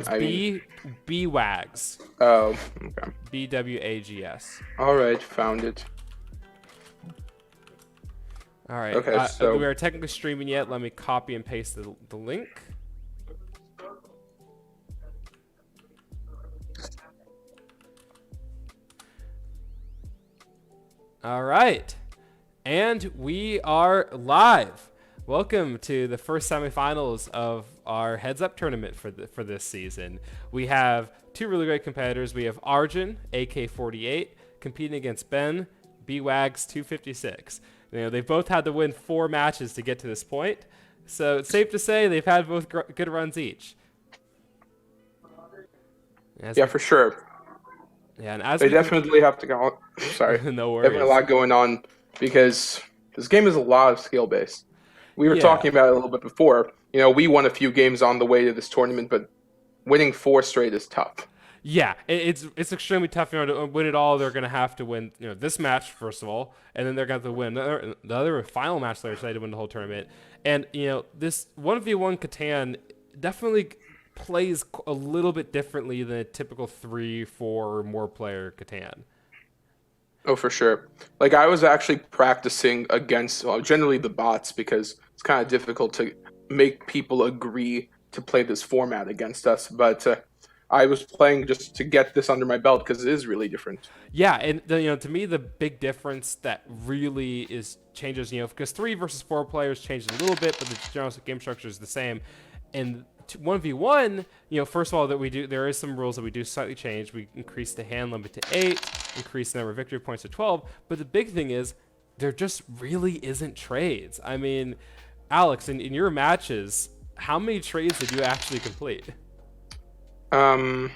I mean, B-Wags. oh, okay. BWAGS. All right, found it. All right. Okay, We so are technically streaming yet. Let me copy and paste the link. All right. And we are live. Welcome to the first semifinals of our Heads Up tournament for this season. We have two really great competitors. We have Arjun, AK-48, competing against Ben, B-Wags 256. You know, they've both had to win 4 matches to get to this point, so it's safe to say they've had both good runs each. yeah, for sure. Yeah, and as They we can, definitely have to go. Sorry, no definitely a worries. lot going on because this game is a lot of skill based. We were Yeah. talking about it a little bit before. You know, we won a few games on the way to this tournament, but winning 4 straight is tough. Yeah, it's extremely tough. You know, to win it all, they're gonna have to win. You know, this match first of all, and then they're gonna have to win the other final match later today to win the whole tournament. And you know, this 1v1 Catan definitely plays a little bit differently than a typical 3, 4, or more player Catan. Oh, for sure. Like I was actually practicing against generally the bots because it's kind of difficult to make people agree to play this format against us. But I was playing just to get this under my belt because it is really different. Yeah, and you know, to me, the big difference that really is changes, you know, because 3 versus 4 players changed a little bit, but the general game structure is the same. And 1v1, you know, first of all, there is some rules that we do slightly change. We increase the hand limit to 8, increase the number of victory points to 12. But the big thing is, there just really isn't trades. I mean, Alex, in your matches, how many trades did you actually complete? Um,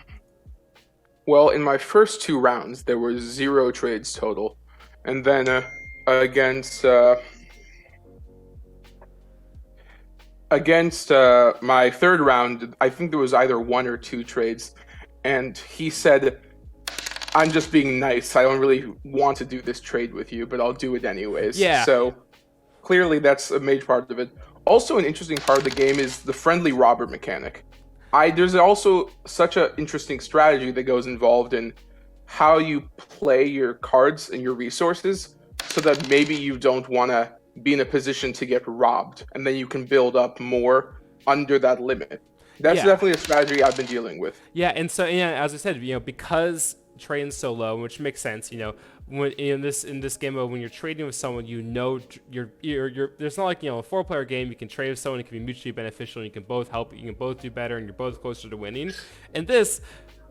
well, in my first 2 rounds, there were 0 trades total, and then against my third round, I think there was either 1 or 2 trades, and he said, "I'm just being nice. I don't really want to do this trade with you, but I'll do it anyways." Yeah, So clearly, that's a major part of it. Also, an interesting part of the game is the friendly robber mechanic. There's also such an interesting strategy that goes involved in how you play your cards and your resources so that maybe you don't want to be in a position to get robbed and then you can build up more under that limit. That's yeah. definitely a strategy I've been dealing with. Yeah, and so yeah, as I said, you know, because trading's so low, which makes sense, you know, when in this game mode, when you're trading with someone, you know, you're there's not like, you know, a 4-player game. You can trade with someone, it can be mutually beneficial, and you can both help, you can both do better, and you're both closer to winning. And this,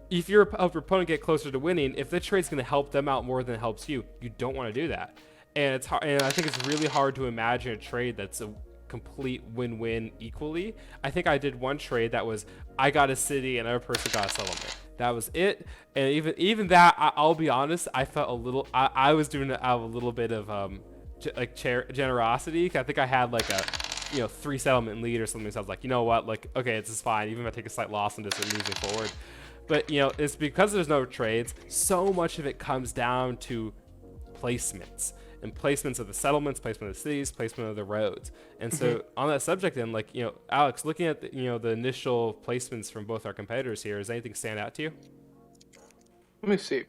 if your opponent get closer to winning, if the trade's going to help them out more than it helps you, you don't want to do that. And it's hard, and I think it's really hard to imagine a trade that's a complete win-win equally. I think I did one trade that was I got a city and another person got a settlement. That was it. And even that, I'll be honest, I felt a little. I was doing it out of a little bit of generosity. I think I had like a 3 settlement lead or something. So I was like, you know what, like, okay, this is fine. Even if I take a slight loss and just moving forward. But you know, it's because there's no trades. So much of it comes down to placements and placements of the settlements, placement of the cities, placement of the roads. And so on that subject, then, like, you know, Alex, looking at the initial placements from both our competitors here, does anything stand out to you? Let me see.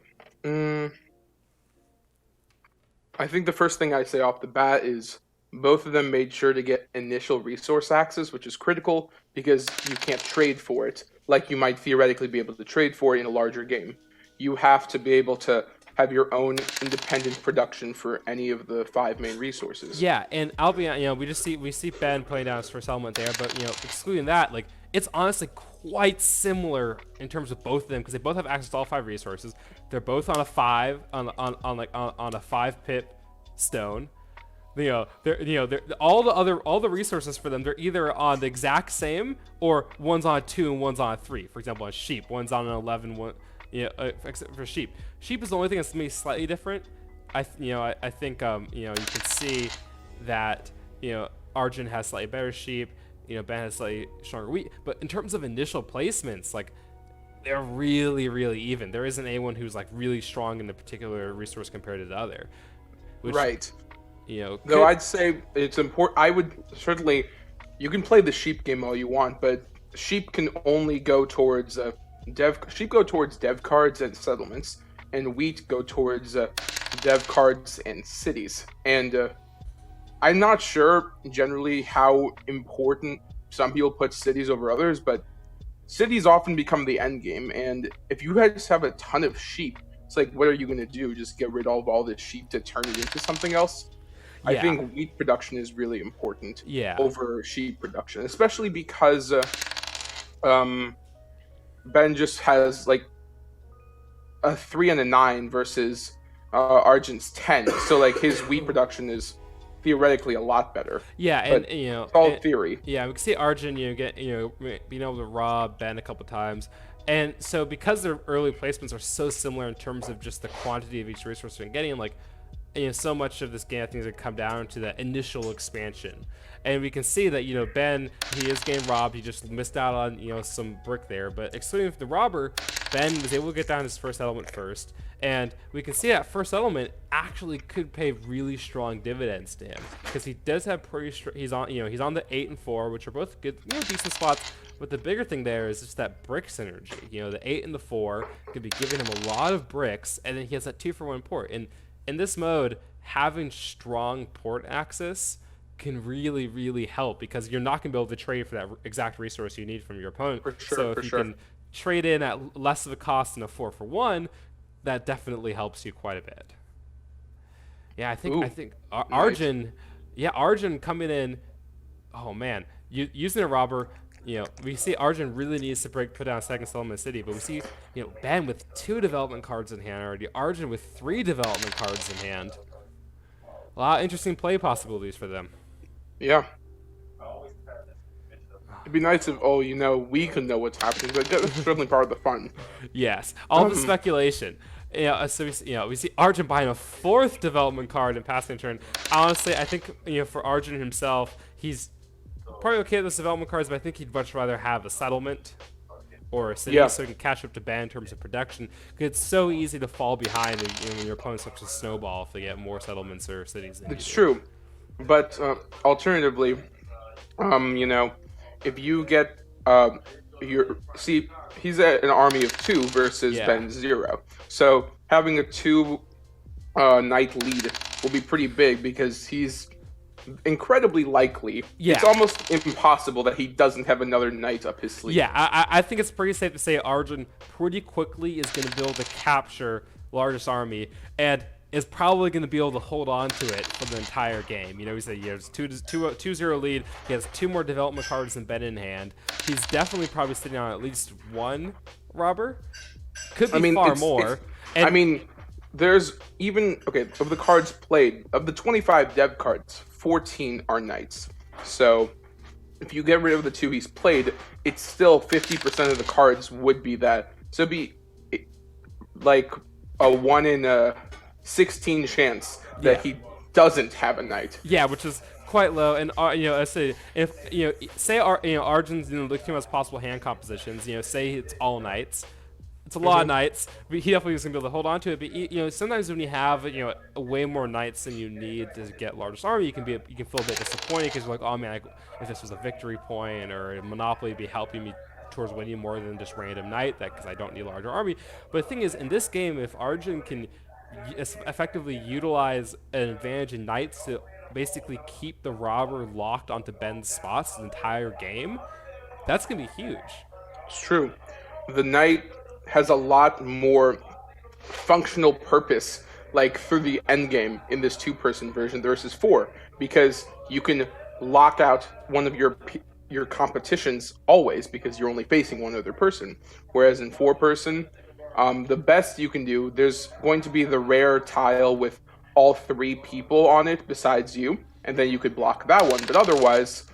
I think the first thing I say off the bat is both of them made sure to get initial resource access, which is critical because you can't trade for it like you might theoretically be able to trade for it in a larger game. You have to be able to have your own independent production for any of the 5 main resources. Yeah, and I'll be, you know, we see Ben putting down his first element there, but you know, excluding that, like, it's honestly quite similar in terms of both of them because they both have access to all 5 resources. They're both on a 5 on a 5 pip stone. They're all the resources for them. They're either on the exact same or one's on a 2 and one's on a 3. For example, on sheep, one's on an 11. Except for sheep. Sheep is the only thing that's maybe slightly different. I think you can see that Arjun has slightly better sheep. Ben has slightly stronger wheat. But in terms of initial placements, like, they're really, really even. There isn't anyone who's like really strong in a particular resource compared to the other. Which, Right. Could, Though I'd say it's important. I would certainly, you can play the sheep game all you want, but sheep can only go towards dev cards and settlements, and wheat go towards dev cards and cities. And I'm not sure generally how important some people put cities over others, but cities often become the end game. And if you guys have a ton of sheep, it's like, what are you going to do? Just get rid of all the sheep to turn it into something else? I Yeah, think wheat production is really important yeah, over sheep production, especially because um, Ben just has like a 3 and a 9 versus Argent's 10. So like his wheat production is theoretically a lot better, yeah, but and it's all theory. yeah, we can see Arjun, being able to rob Ben a couple times, and so because their early placements are so similar in terms of just the quantity of each resource they're getting, like so much of this game I think is gonna come down to that initial expansion, and we can see that Ben, he is getting robbed. He just missed out on some brick there, but excluding the robber, Ben was able to get down his first element first, and we can see that first element actually could pay really strong dividends to him because he does have he's on the 8 and 4, which are both good, decent spots. But the bigger thing there is just that brick synergy. The 8 and the 4 could be giving him a lot of bricks, and then he has that 2-for-1 port. And in this mode, having strong port access can really, really help because you're not going to be able to trade for that exact resource you need from your opponent. For sure, So for if you sure. can trade in at less of a cost than a 4-for-1, that definitely helps you quite a bit. Yeah, Ooh, I think nice. Arjun, yeah, Arjun coming in. Oh man, using a robber. We see Arjun really needs to put down a second settlement city, but we see Ben with 2 development cards in hand already. Arjun with 3 development cards in hand. A lot of interesting play possibilities for them. Yeah. It'd be nice if, oh, we could know what's happening, but that's certainly part of the fun. Yes, all the Um, speculation. So we see Arjun buying a 4th development card and passing a turn. Honestly, I think for Arjun himself, he's probably okay with those development cards, but I think he'd much rather have a settlement or a city yeah, so he can catch up to Ben in terms of production. Because it's so easy to fall behind when your opponent starts to snowball if they get more settlements or cities than you it's do. true. But alternatively, you know, if you get your see, he's at an army of 2 versus Yeah. Ben's 0. So having a 2 knight lead will be pretty big because he's incredibly likely. It's Yeah. almost impossible that he doesn't have another knight up his sleeve. Yeah, I think it's pretty safe to say Arjun pretty quickly is going to be able to capture largest army and is probably going to be able to hold on to it for the entire game. He said he has 2-0 lead. He has 2 more development cards than Ben in hand. He's definitely probably sitting on at least 1 robber. Could I be mean, far it's more. I And mean, there's even okay of the cards played of the 25 dev cards, 14 are knights. So if you get rid of the 2 he's played, it's still 50% of the cards would be that. So it'd be like a 1 in a 16 chance that yeah. he doesn't have a knight. Yeah, which is quite low. And I say if say Arjun's looking at his possible hand compositions. Say it's all knights. It's a lot of Hmm. knights. But he definitely is gonna be able to hold on to it. But sometimes when you have way more knights than you need to get largest army, you can feel a bit disappointed because you're like, oh man, if this was a victory point or a monopoly, it'd be helping me towards winning more than just random knight that because I don't need a larger army. But the thing is, in this game, if Arjun can effectively utilize an advantage in knights to basically keep the robber locked onto Ben's spots the entire game, that's gonna be huge. It's true. The knight has a lot more functional purpose like through the end game in this 2-person version versus 4 because you can lock out one of your competitions always because you're only facing one other person, whereas in 4-person the best you can do, there's going to be the rare tile with all 3 people on it besides you, and then you could block that one, but otherwise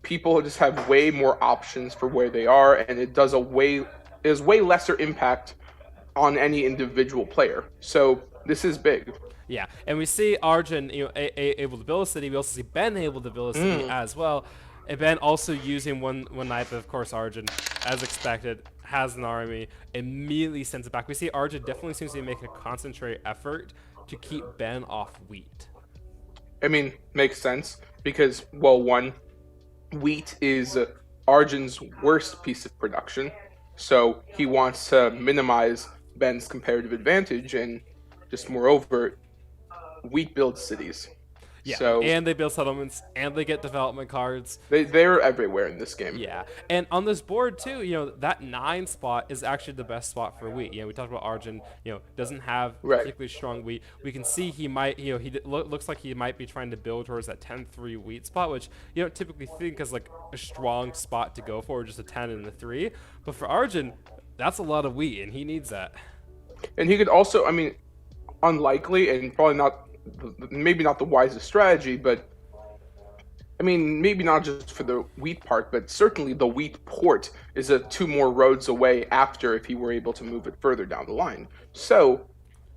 people just have way more options for where they are, and is way lesser impact on any individual player. So this is big. Yeah, and we see Arjun, able to build a city. We also see Ben able to build a city Mm. as well. And Ben also using one knight, but of course Arjun, as expected, has an army. Immediately sends it back. We see Arjun definitely seems to be making a concentrated effort to keep Ben off wheat. I mean, makes sense because well, one, wheat is Arjun's worst piece of production. So he wants to minimize Ben's comparative advantage and just moreover weak build cities. Yeah, So and they build settlements, and they get development cards. they're everywhere in this game. Yeah, and on this board too, that 9 spot is actually the best spot for wheat. We talked about Arjun, doesn't have Right. particularly strong wheat. We can see he might, looks like he might be trying to build towards that 10-3 wheat spot, which you don't typically think is like a strong spot to go for, just a 10 and a 3. But for Arjun, that's a lot of wheat, and he needs that. And he could also, unlikely and probably not, maybe not the wisest strategy, but maybe not just for the wheat part, but certainly the wheat port is 2 more roads away after if he were able to move it further down the line. So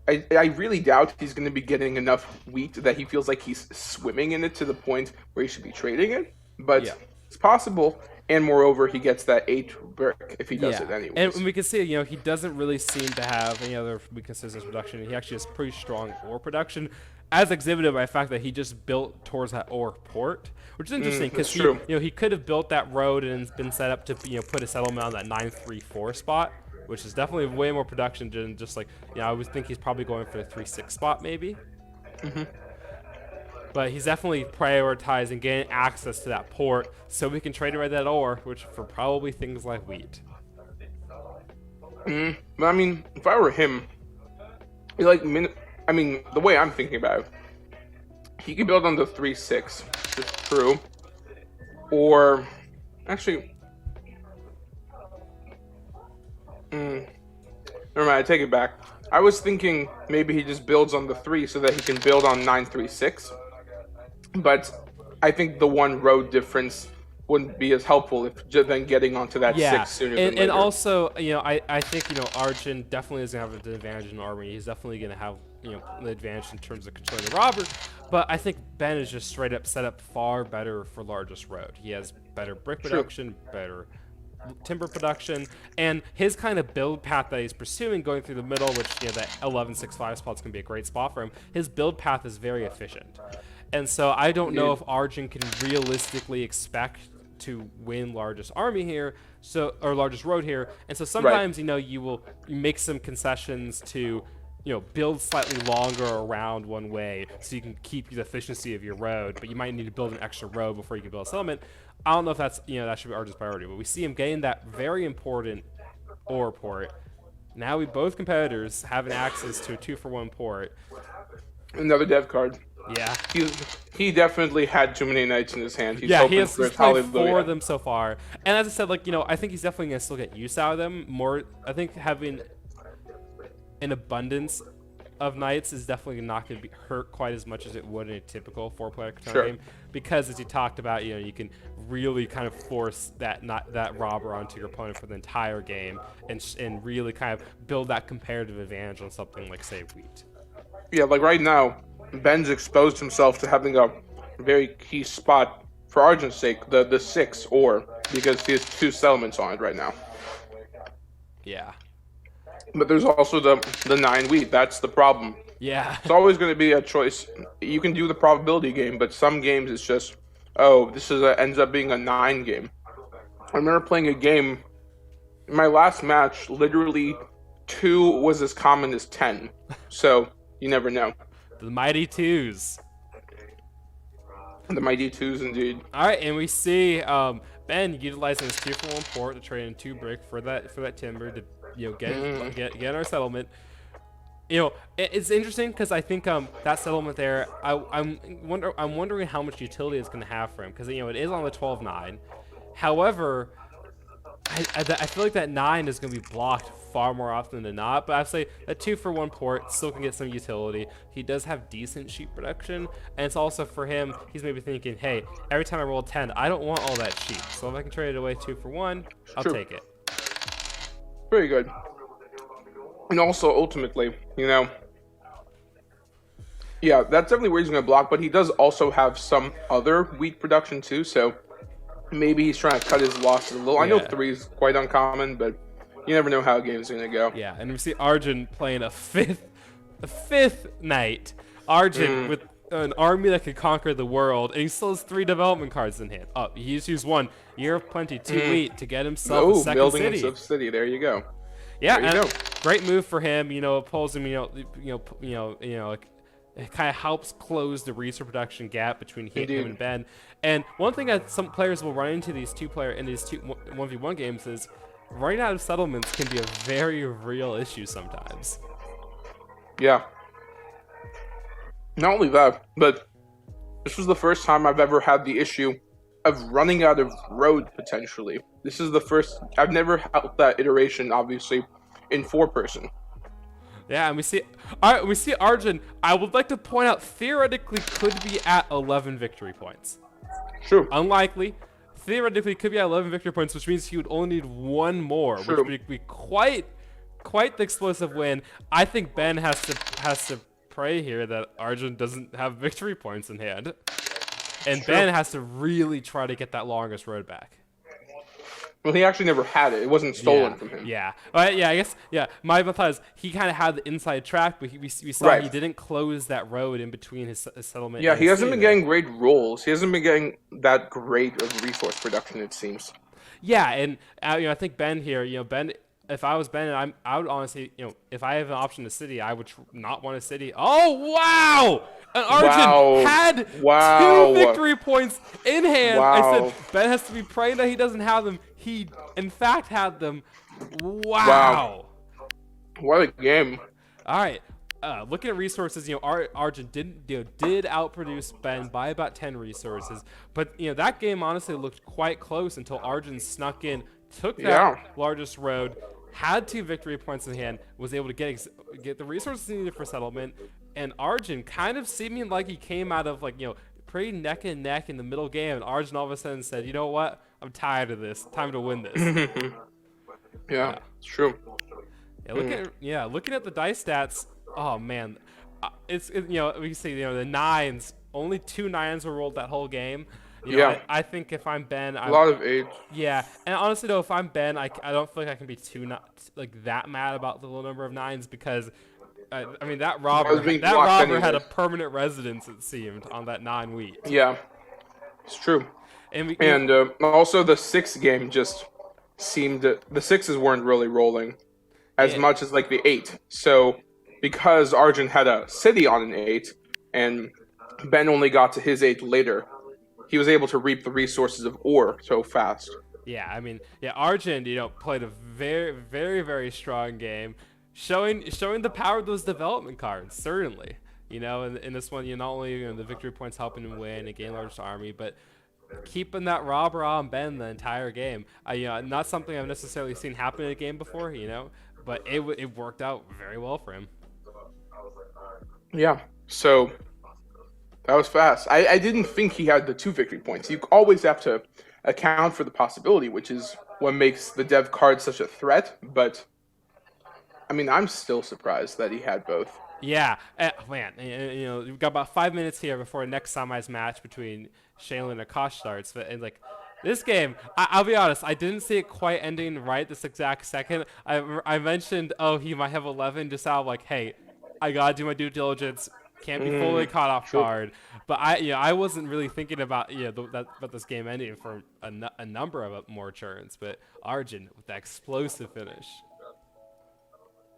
I really doubt he's going to be getting enough wheat that he feels like he's swimming in it to the point where he should be trading it. But Yeah. it's possible. And moreover, he gets that 8 brick if he does it anyways. And we can see, he doesn't really seem to have any other weaknesses in his production. He actually has pretty strong ore production, as exhibited by the fact that he just built towards that ore port, which is interesting because he could have built that road and been set up to put a settlement on that 9-3-4 spot, which is definitely way more production than just like I would think he's probably going for the 3-6 spot maybe. But he's definitely prioritizing getting access to that port so we can trade away that ore, which for probably things like wheat. But if I were him, the way I'm thinking about it, he could build on the 3-6, which is true. Or, actually, never mind, I take it back. I was thinking maybe he just builds on the 3 so that he can build on 9-3-6. But I think the 1 road difference wouldn't be as helpful if then getting onto that 6 sooner than later. And also, I think, Arjun definitely is going to have an advantage in army. He's definitely going to have, the advantage in terms of controlling the robber. But I think Ben is just straight up set up far better for largest road. He has better brick production, better timber production, and his kind of build path that he's pursuing going through the middle, which, that 11-6-5 spot's going to be a great spot for him. His build path is very efficient. And so I don't know if Arjun can realistically expect to win largest army here, or largest road here. And so sometimes, you make some concessions to, build slightly longer around one way so you can keep the efficiency of your road, but you might need to build an extra road before you can build a settlement. I don't know if that's, that should be Arjun's priority, but we see him getting that very important ore port. Now both competitors having access to a 2-for-1 port. Another dev card. Yeah. He definitely had too many knights in his hand. He has played 4 of them so far. And as I said, I think he's definitely going to still get use out of them. I think having an abundance of knights is definitely not going to be hurt quite as much as it would in a typical 4-player Catan game. Because as you talked about, you can really kind of force that robber onto your opponent for the entire game and really kind of build that comparative advantage on something like, say, wheat. Yeah, like right now, Ben's exposed himself to having a very key spot for Arjun's sake, the 6 ore, because he has 2 settlements on it right now. Yeah. But there's also the 9 wheat. That's the problem. Yeah. It's always going to be a choice. You can do the probability game, but some games it's just, this ends up being a 9 game. I remember playing a game, in my last match, literally 2 was as common as 10. So, you never know. The mighty 2s. The mighty 2s, indeed. All right, and we see Ben utilizing his 2-for-1 port to trade in 2 brick for that timber to get our settlement. It's interesting because I think that settlement there, I'm wondering how much utility it's going to have for him because it is on the 12-9. However, I feel like that 9 is going to be blocked far more often than not, but I'd say that 2-for-1 port still can get some utility. He does have decent sheep production, and it's also for him, he's maybe thinking, hey, every time I roll a 10, I don't want all that sheep, so if I can trade it away 2-for-1, I'll take it. Very good. And also, ultimately, yeah, that's definitely where he's going to block, but he does also have some other wheat production too, so maybe he's trying to cut his losses a little. I know 3 is quite uncommon, but you never know how a game's going to go. Yeah, and we see Arjun playing a fifth knight. Arjun with an army that could conquer the world, and he still has 3 development cards in hand. Oh, he just used 1 Year of Plenty too late to get himself a second building city. himself city. There you go. Yeah, There you and go. great move for him. It pulls him. Like, it kind of helps close the resource production gap between him and Ben. And one thing that some players will run into in these 1v1 games is running out of settlements can be a very real issue sometimes. Yeah. Not only that, but this was the first time I've ever had the issue of running out of road potentially. This is the first. I've never had that iteration, obviously, in 4-person. Yeah, and we see Arjun. I would like to point out, theoretically could be at 11 victory points. True. Unlikely. Theoretically could be at 11 victory points, which means he would only need 1 more, True. which would be quite the explosive win. I think Ben has to pray here that Arjun doesn't have victory points in hand, and True. Ben has to really try to get that longest road back. Well, he actually never had it. It wasn't stolen from him. Yeah. I guess. Yeah. My thought is he kind of had the inside track, but we saw he didn't close that road in between his settlement. Yeah, and he hasn't city been there. getting great rolls. He hasn't been getting that great of resource production, it seems. Yeah, and I think Ben here. Ben, if I was Ben, I would honestly, if I have an option to city, I would not want a city. Oh wow! And Arjun had 2 victory points in hand. I said Ben has to be praying that he doesn't have them. He, in fact, had them. Wow. What a game. All right. Looking at resources, Arjun did outproduce Ben by about 10 resources, but that game honestly looked quite close until Arjun snuck in, took that largest road, had 2 victory points in hand, was able to get the resources needed for settlement, and Arjun kind of seeming like he came out of pretty neck and neck in the middle game, and Arjun all of a sudden said, "You know what? I'm tired of this. Time to win this." Yeah, it's true. Yeah, looking at the dice stats. Oh man, we see the 9s. Only 2 9s were rolled that whole game. I think if I'm Ben, A lot of 8s. Yeah, and honestly though, if I'm Ben, I don't feel like I can be too that mad about the low number of 9s because. That robber had a permanent residence, it seemed, on that 9 wheat. Yeah, it's true. And also the 6 game just seemed the 6s weren't really rolling as much as the 8. So because Arjun had a city on an 8 and Ben only got to his 8 later, he was able to reap the resources of ore so fast. Yeah, Arjun, played a very, very, very strong game. Showing the power of those development cards, certainly. In this one, not only the victory points helping him win and gain largest army, but keeping that robber on Ben the entire game. Not something I've necessarily seen happen in a game before, but it worked out very well for him. Yeah, so that was fast. I didn't think he had the 2 victory points. You always have to account for the possibility, which is what makes the dev card such a threat, but I'm still surprised that he had both. Yeah, man. We've got about 5 minutes here before the next summarized match between Shaylin and Akash starts. But this game, I'll be honest, I didn't see it quite ending right this exact second. I mentioned, he might have 11, just out of hey, I gotta do my due diligence. Can't be fully caught off guard. But I wasn't really thinking about about this game ending for a number of more turns. But Arjun with that explosive finish.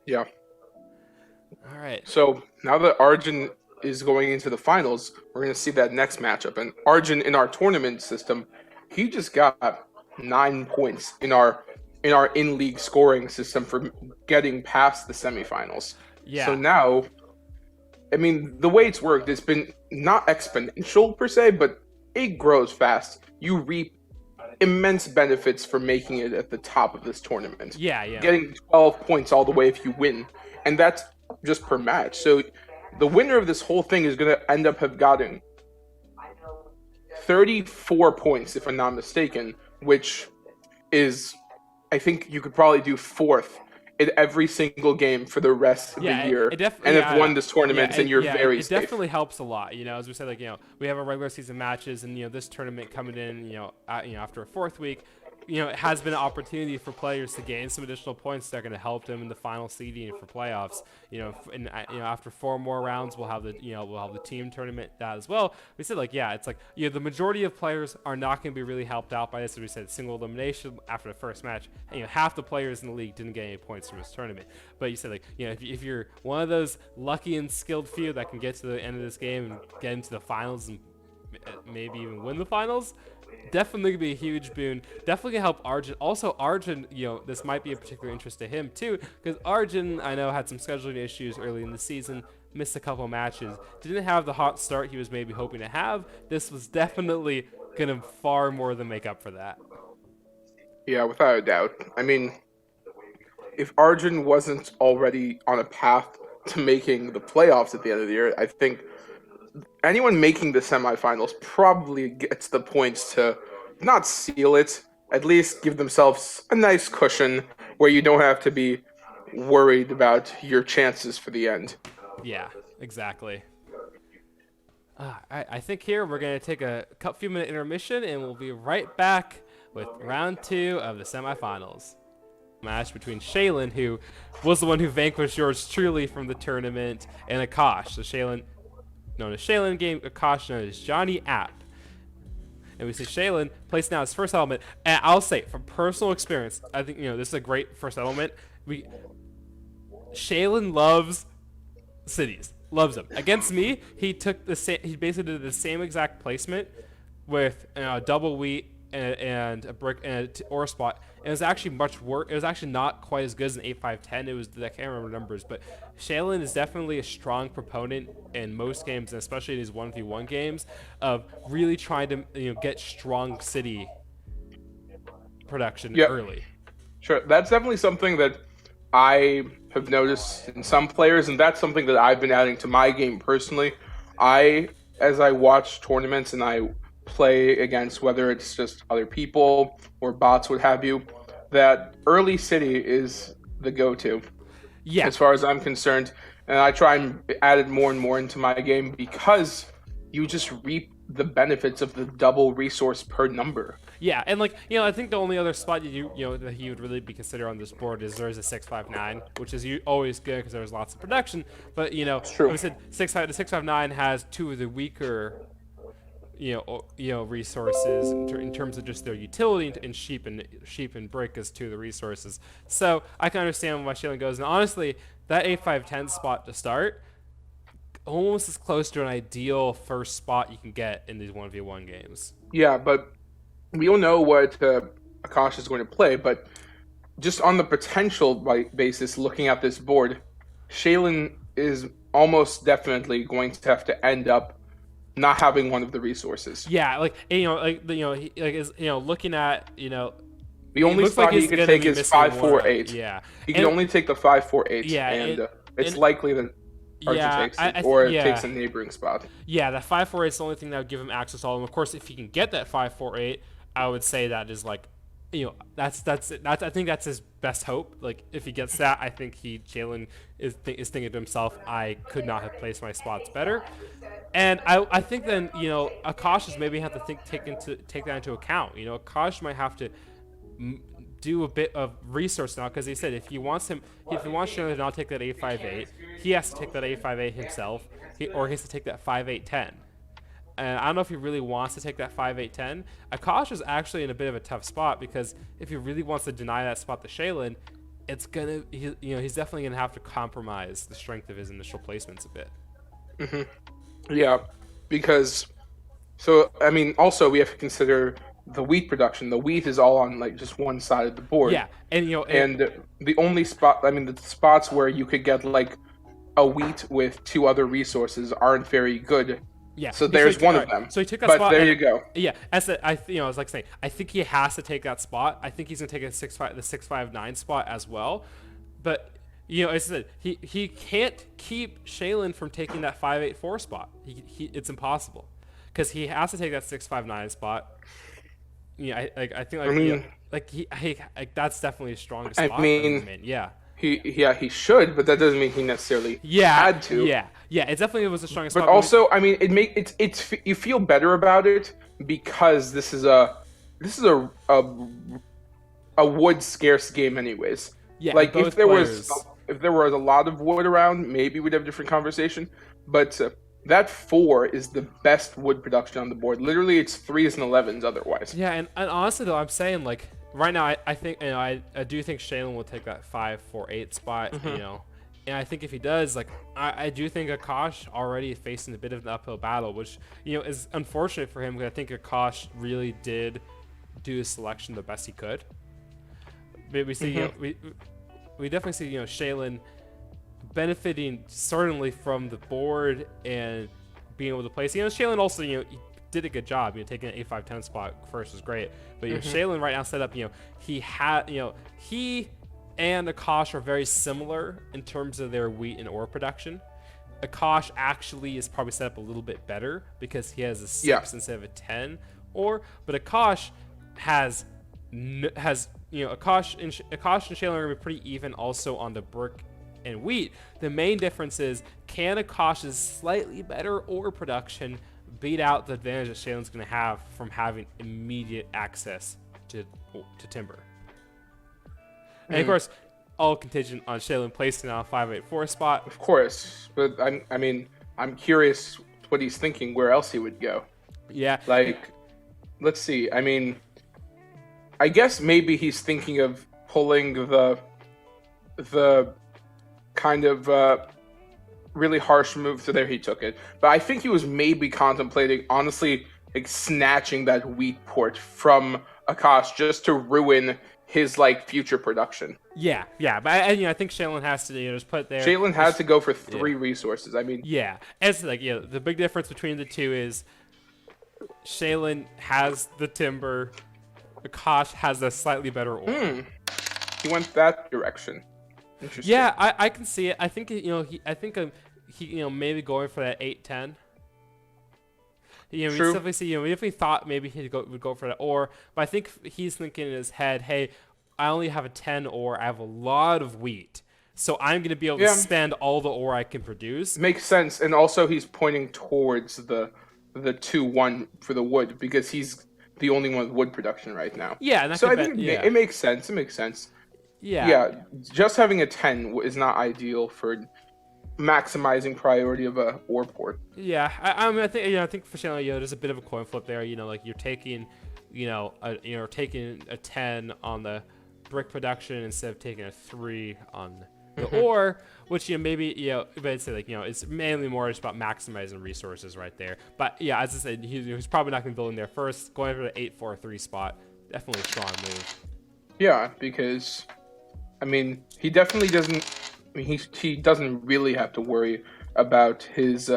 Yeah. All right. So now that Arjun is going into the finals, we're going to see that next matchup. And Arjun, in our tournament system, he just got 9 points in our in-league scoring system for getting past the semifinals. Yeah. So now, the way it's worked, it's been not exponential per se, but it grows fast. You reap immense benefits for making it at the top of this tournament. Yeah. Getting 12 points all the way if you win. And that's just per match. So the winner of this whole thing is going to end up have gotten 34 points, if I'm not mistaken, which is, I think you could probably do 4th in every single game for the rest of the year. And have won this tournament, and you're very safe. It definitely helps a lot. As we said, we have our regular season matches, and this tournament coming in, after a 4th week. it has been an opportunity for players to gain some additional points that are going to help them in the final seeding for playoffs. And after 4 more rounds, we'll have the team tournament that as well. We said it's like the majority of players are not going to be really helped out by this. As we said, single elimination after the first match, and half the players in the league didn't get any points from this tournament. But you said if you're one of those lucky and skilled few that can get to the end of this game and get into the finals and maybe even win the finals, definitely gonna be a huge boon. Definitely gonna help Arjun. Also, Arjun, this might be a particular interest to him too, because Arjun, I know, had some scheduling issues early in the season, missed a couple matches, didn't have the hot start he was maybe hoping to have. This was definitely gonna far more than make up for that. Yeah, without a doubt. I mean, if Arjun wasn't already on a path to making the playoffs at the end of the year, I think anyone making the semifinals probably gets the points to not seal it, at least give themselves a nice cushion where you don't have to be worried about your chances for the end. Yeah, exactly. I think here we're going to take a few minute intermission, and we'll be right back with round 2 of the semifinals. Match between Shaylin, who was the one who vanquished yours truly from the tournament, and Akash. So Shaylin, known as Shaylin, game Akash, known as Johnny App. And we see Shaylin place now his first element. And I'll say, from personal experience, I think this is a great first element. Shaylin loves cities, loves them. Against me, he took the same. He basically did the same exact placement with double wheat and a brick and an ore spot. And it was actually much worse. It was actually not quite as good as an 8-5-10. It was, I can't remember numbers, but Shaylin is definitely a strong proponent in most games, and especially in these 1v1 games, of really trying to get strong city production early. Sure, that's definitely something that I have noticed in some players, and that's something that I've been adding to my game personally. As I watch tournaments and I play against, whether it's just other people or bots, what have you, that early city is the go-to. Yeah. As far as I'm concerned, and I try and add it more and more into my game because you just reap the benefits of the double resource per number. Yeah, and I think the only other spot that he would really be considered on this board is there's a 659, which is always good because there's lots of production. But true. we said the 659 has 2 of the weaker resources in terms of just their utility, and sheep and brick as 2 of the resources. So I can understand why Shaylin goes. And honestly, that 8-5-10 spot to start, almost as close to an ideal first spot you can get in these 1v1 games. Yeah, but we don't know what Akash is going to play, but just on the potential basis, looking at this board, Shaylin is almost definitely going to have to end up not having one of the resources. Yeah, looking at the only spot he can take is 5-4-8. Yeah, he can only take the 5-4-8. Yeah, and it's likely that Arjun takes it, or takes a neighboring spot. Yeah, that 5-4-8 is the only thing that would give him access to all of them. Of course, if he can get that 5-4-8, I would say that is that's I think that's his best hope. If he gets that, I think Shaylin is thinking to himself, I could not have placed my spots better. And I think then Akash is maybe have to take that into account. Akash might have to do a bit of resource now, because he said if he wants Shaylin to not take that 8-5-8, he has to take that 8-5-8 himself, or he has to take that 5-8-10. And I don't know if he really wants to take that 5-8-10. Akash is actually in a bit of a tough spot, because if he really wants to deny that spot to Shaylin, he's definitely gonna have to compromise the strength of his initial placements a bit. Mm-hmm. Yeah, because also we have to consider the wheat production. The wheat is all on just one side of the board. Yeah, and and the only spot, the spots where you could get a wheat with 2 other resources aren't very good. Yeah. So there's one of them. So he took that but spot. There you go. Yeah. I was saying, I think he has to take that spot. I think he's gonna take the 6-5-9 spot as well. But as I said, he can't keep Shaylin from taking that 5-8-4 spot. It's impossible, because he has to take that 6-5-9 spot. I think that's definitely a strong spot. Yeah. He should, but that doesn't mean he necessarily had to. Yeah, it definitely was the strongest. But also, you feel better about it because this is a a wood scarce game anyways. Yeah, and Like both players. if there was a lot of wood around, maybe we'd have a different conversation. But that 4 is the best wood production on the board. Literally, it's 3s and 11s otherwise. Yeah, and honestly though, I'm saying like right now, I think I do think Shaylin will take that 5-4-8 spot. And I think if he does, like I do think Akash already facing a bit of an uphill battle, which is unfortunate for him because I think Akash really did do his selection the best he could. But we see we definitely see Shaylin benefiting certainly from the board and being able to place. Shaylin also he did a good job. Taking an 8-5-10 spot first was great. But Shaylin right now set up. He had he and Akash are very similar in terms of their wheat and ore production. Akash actually is probably set up a little bit better because he has a 6 instead of a 10 ore. But Akash has Akash and Shaylin are going to be pretty even also on the brick and wheat. The main difference is, can Akash's slightly better ore production beat out the advantage that Shaylin's going to have from having immediate access to timber? And of course, all contingent on Shaylin placing on a 5-8-4 spot. Of course, but I'm curious what he's thinking. Where else he would go? Yeah. Like, let's see. I mean, I guess maybe he's thinking of pulling the kind of really harsh move. So there he took it. But I think he was maybe contemplating, honestly, like snatching that wheat port from Akash just to ruin his future production. Yeah. But I think Shaylin has to just put there. Shaylin had to go for 3 resources. I mean, yeah, it's the big difference between the two is Shaylin has the timber, Akash has a slightly better ore. He went that direction. Interesting. Yeah, I can see it. I think he maybe going for that 8-10. We definitely see. We definitely thought maybe would go for that ore, but I think he's thinking in his head, "Hey, I only have a 10 ore. I have a lot of wheat, so I'm going to be able to spend all the ore I can produce." Makes sense, and also he's pointing towards the 2-1 for the wood because he's the only one with wood production right now. Yeah, and so I think it makes sense. It makes sense. Yeah, just having a 10 is not ideal for maximizing priority of a ore port. Yeah, I think for Shaylin, there's a bit of a coin flip there. Like you're taking, taking a 10 on the brick production instead of taking a 3 on the ore, which maybe but it's it's mainly more just about maximizing resources right there. But yeah, as I said, he's probably not going to build in there first. Going for the 8-4-3 spot, definitely a strong move. Yeah, because he definitely doesn't. He doesn't really have to worry about his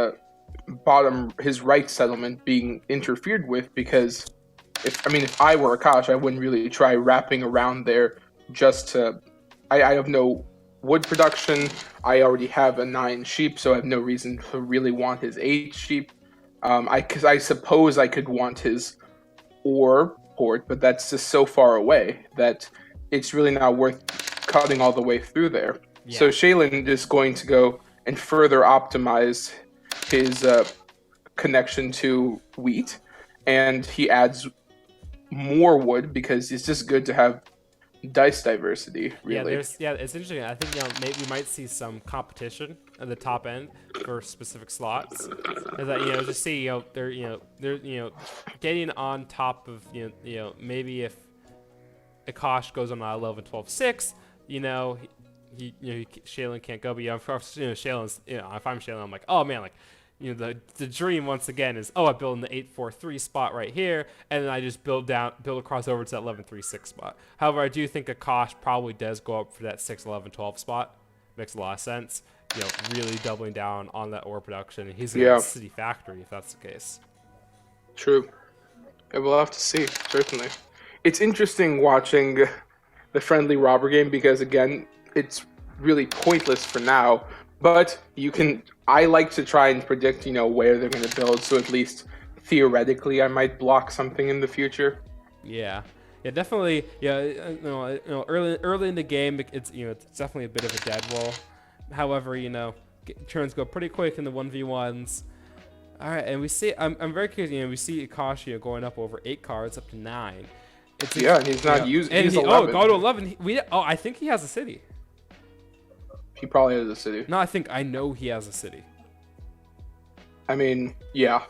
his right settlement being interfered with because if I were Akash, I wouldn't really try wrapping around there just to. I have no wood production. I already have a 9 sheep, so I have no reason to really want his 8 sheep. Because I suppose I could want his ore port, but that's just so far away that it's really not worth cutting all the way through there. Yeah. So Shaylin is going to go and further optimize his connection to wheat, and he adds more wood because it's just good to have dice diversity. Really. It's interesting. I think maybe we might see some competition at the top end for specific slots. Is that just see they're getting on top of maybe if Akash goes on 11-12-6, Shaylin can't go, but Shaylin's if I'm Shaylin, I'm like, oh man, the dream once again is I build in the 8-4-3 spot right here, and then I just build across over to that 11-3-6 spot. However, I do think Akash probably does go up for that 6-11-12 spot. Makes a lot of sense. Really doubling down on that ore production. He's in a city factory if that's the case. True. Yeah, we'll have to see. Certainly, it's interesting watching the friendly robber game because again, it's really pointless for now. But I like to try and predict, where they're going to build. So at least theoretically, I might block something in the future. Yeah, definitely. Yeah, early in the game, it's definitely a bit of a dead wall. However, turns go pretty quick in the 1v1s. All right, and we see. I'm very curious. We see Akashi going up over 8 cards, up to 9. Yeah, and he's not using. And He's he 11. go to 11. I think he has a city. He probably has a city. No, I know he has a city. I mean, yeah.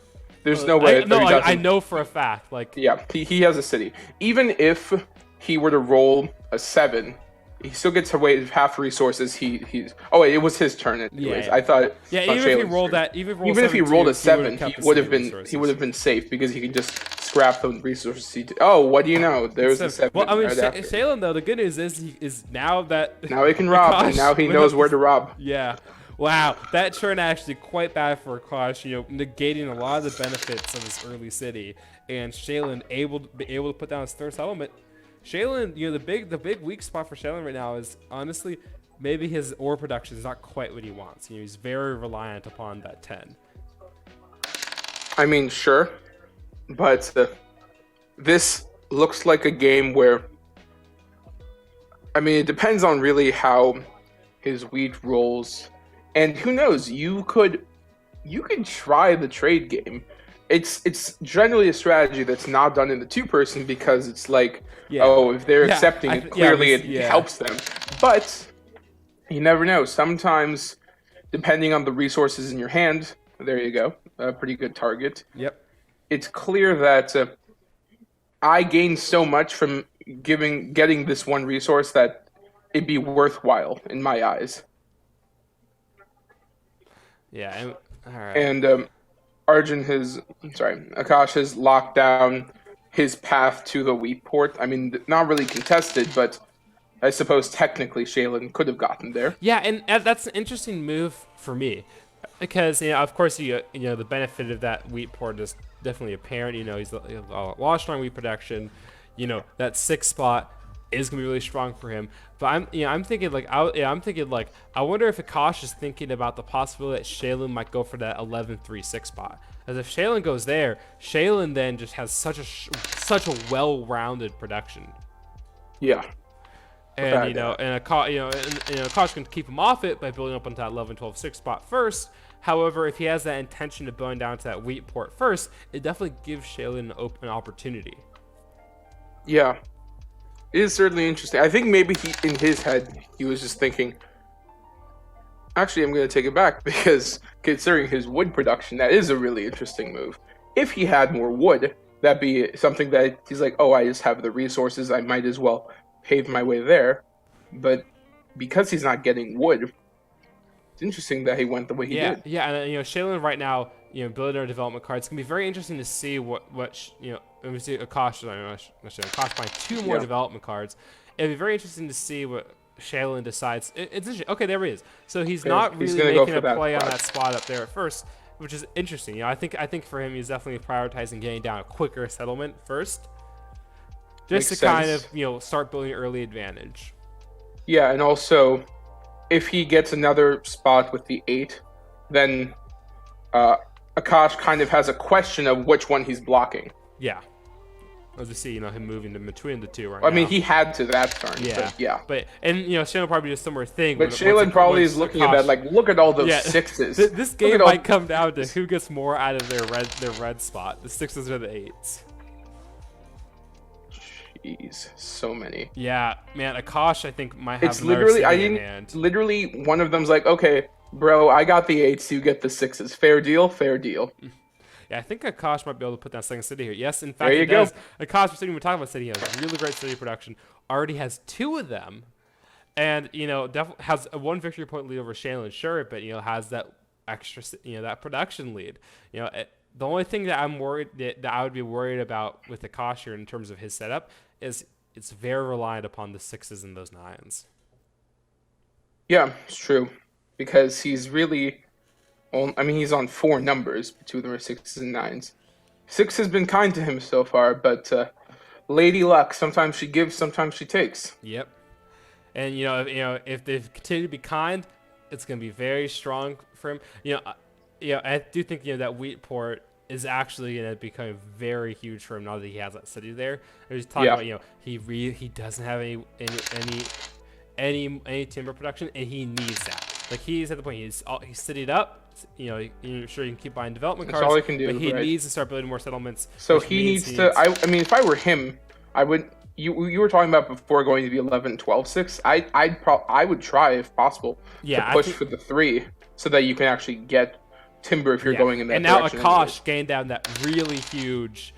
There's no way. I know for a fact. Like, yeah, he has a city. Even if he were to roll a 7, he still gets to wait half resources. He's. Oh wait, it was his turn anyways. Yeah. I thought. Yeah, even if he rolled that, even if he rolled a 7, he would have been been safe because he could just scrap the resources. Oh, what do you know? There's a 7. Well, I mean, right after. Shailen though, the good news is now that Now he can rob, and now he knows where to rob. Yeah. Wow, that turn actually quite bad for Akash, negating a lot of the benefits of his early city, and Shailen able to put down his third settlement. Shailen, the big weak spot for Shailen right now is honestly maybe his ore production is not quite what he wants. He's very reliant upon that 10. I mean, sure, but this looks like a game where, I mean, it depends on really how his wheat rolls. And who knows? You could try the trade game. It's generally a strategy that's not done in the 2-person because it's like, if they're accepting it, clearly it helps them. But you never know. Sometimes, depending on the resources in your hand, there you go, a pretty good target. Yep. It's clear that I gained so much from getting this one resource that it'd be worthwhile in my eyes. Yeah, all right. And Akash has locked down his path to the wheat port. I mean, not really contested, but I suppose technically Shailen could have gotten there. Yeah, and that's an interesting move for me because of course the benefit of that wheat port is definitely apparent. He's a lot of strong wheat production. That 6 spot is gonna be really strong for him. But I'm thinking I wonder if Akash is thinking about the possibility that Shailen might go for that 11-3-6 spot. As if Shailen goes there, Shailen then just has such a well-rounded production. Yeah. And Akash can keep him off it by building up onto that 11-12-6 spot first. However, if he has that intention of going down to that wheat port first, it definitely gives Shailen an opportunity. Yeah. It is certainly interesting. I think maybe in his head, he was just thinking, actually, I'm going to take it back because considering his wood production, that is a really interesting move. If he had more wood, that'd be something that he's like, oh, I just have the resources. I might as well pave my way there. But because he's not getting wood, it's interesting that he went the way he did. Yeah, and Shailen right now, building our development cards, it's going to be very interesting to see what and we see Akash buying 2 more development cards. It'd be very interesting to see what Shailen decides. It's interesting. Okay, there he is. So he's not really making a play on that spot up there at first, which is interesting. I think for him, he's definitely prioritizing getting down a quicker settlement first, just to kind of start building early advantage. Yeah, and also, if he gets another spot with the 8, then Akash kind of has a question of which one he's blocking. Yeah. As you see, him moving in between the 2 right now. I mean, he had to that turn. Yeah. But Shailen probably does a similar thing. But Shailen probably is looking at that like, look at all those 6s. This game might come down to who gets more out of their red spot, the 6s or the 8s. Jeez, so many. Yeah, man, Akash I think might have. It's literally one of them's like, okay, bro, I got the 8s, you get the 6s. Fair deal, fair deal. Yeah, I think Akash might be able to put that second city here. Yes, in fact, he does. Akash, we're talking about city, he has really great city production. Already has 2 of them, and definitely has a 1 victory point lead over Shailen, sure, but has that extra, that production lead. The only thing that I'm worried that I would be worried about with Akash here in terms of his setup is it's very reliant upon the 6s and those 9s. Yeah, it's true, because he's really. He's on 4 numbers. 2 of them are 6s and 9s. 6 has been kind to him so far, but Lady Luck, sometimes she gives, sometimes she takes. Yep. And if they continue to be kind, it's going to be very strong for him. I do think that wheat port is actually going to become very huge for him now that he has that city there. And he's talking about he doesn't have any timber production, and he needs that. Like, he's at the point he's citied up. Sure, he can keep buying development cards. That's all he can do. But he needs to start building more settlements. So he needs to. If I were him, I would. you were talking about before going to the 11-12-6. I would try if possible to Yeah, I push think. for the 3 so that you can actually get Timber if you're Yeah, going in that and now direction. Akash gained down that really huge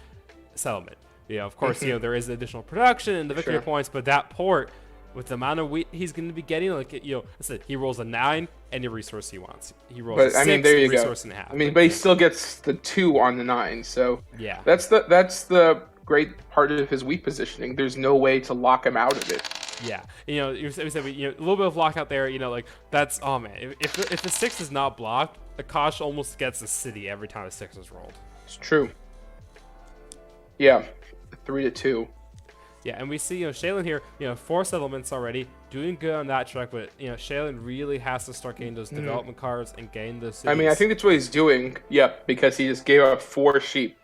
settlement. Of course, there is additional production and the victory Sure. points, but that port, with the amount of wheat he's going to be getting, like I said, he rolls a 9 any resource he wants. He rolls a But I 6 mean, there you go. resource and a half. I mean, but he still gets the 2 on the 9. So Yeah. that's the great part of his weak positioning. There's no way to lock him out of it. Yeah, we said a little bit of lockout there. Like that's man. If the 6 is not blocked, Akash almost gets a city every time a 6 is rolled. It's true. Yeah, 3-2. Yeah, and we see Shaylin here, 4 settlements already, doing good on that track, but Shaylin really has to start getting those development cards and gain those cities. I mean, I think that's what he's doing. Yeah, because he just gave up 4 sheep.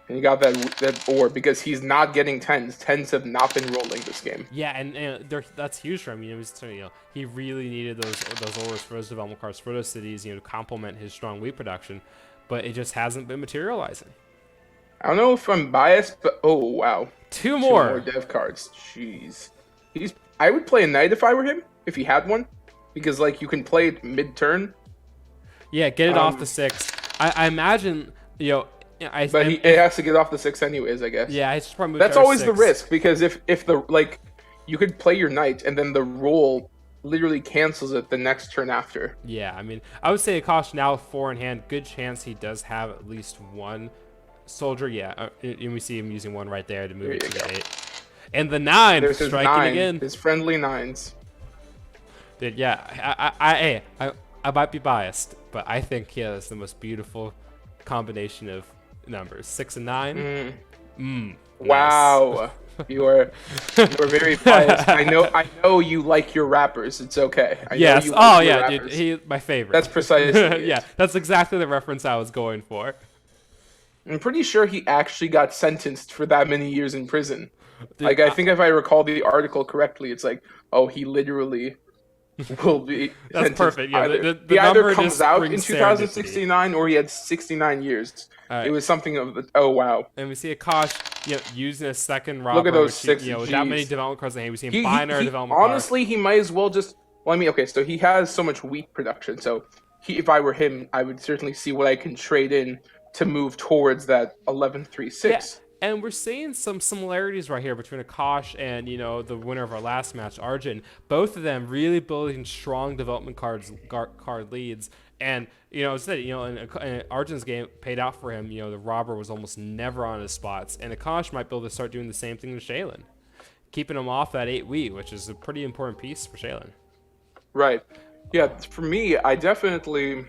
And he got that ore because he's not getting 10s. 10s have not been rolling this game. Yeah, and that's huge for him. He really needed those ores for those development cards for those cities, to complement his strong wheat production, but it just hasn't been materializing. I don't know if I'm biased, but oh wow, 2 more dev cards. Jeez, I would play a knight if I were him, if he had one, because like you can play it mid-turn. Yeah, get it off the 6. I imagine But it has to get off the 6 anyways, I guess. Yeah, it's probably that's always the risk because if the you could play your knight and then the roll literally cancels it the next turn after. Yeah, I mean, I would say Akash now with 4 in hand. Good chance he does have at least 1 soldier. Yeah, and we see him using 1 right there to move it to the 8. And the 9 There's his striking 9, again. his friendly 9s. Dude, yeah, I might be biased, but I think he has the most beautiful combination of numbers, 6 and 9. Wow, you are very biased. I know you like your rappers. It's okay. Yes. You like your yeah, dude. rappers. He's my favorite. That's precisely. Yeah, that's exactly the reference I was going for. I'm pretty sure he actually got sentenced for that many years in prison. Dude, I think if I recall the article correctly, it's like, oh, he literally will be. That's perfect. Yeah, Either, the he either number comes just out in brings 2069 or he had 69 years. Right. It was something of the. Oh wow. And we see Akash, using a second robber. Look at those which, 6. with that many development cards in hand, we see him binary development honestly, he might as well just. Well, I mean, okay, so he has so much wheat production. So if I were him, I would certainly see what I can trade in to move towards that 11-3-6. Yeah. And we're seeing some similarities right here between Akash and the winner of our last match, Arjun. Both of them really building strong development card leads. And as I said, in Arjun's game paid out for him. The robber was almost never on his spots, and Akash might be able to start doing the same thing to Shaylin, keeping him off that 8 wheat, which is a pretty important piece for Shaylin. Right. Yeah. For me, I definitely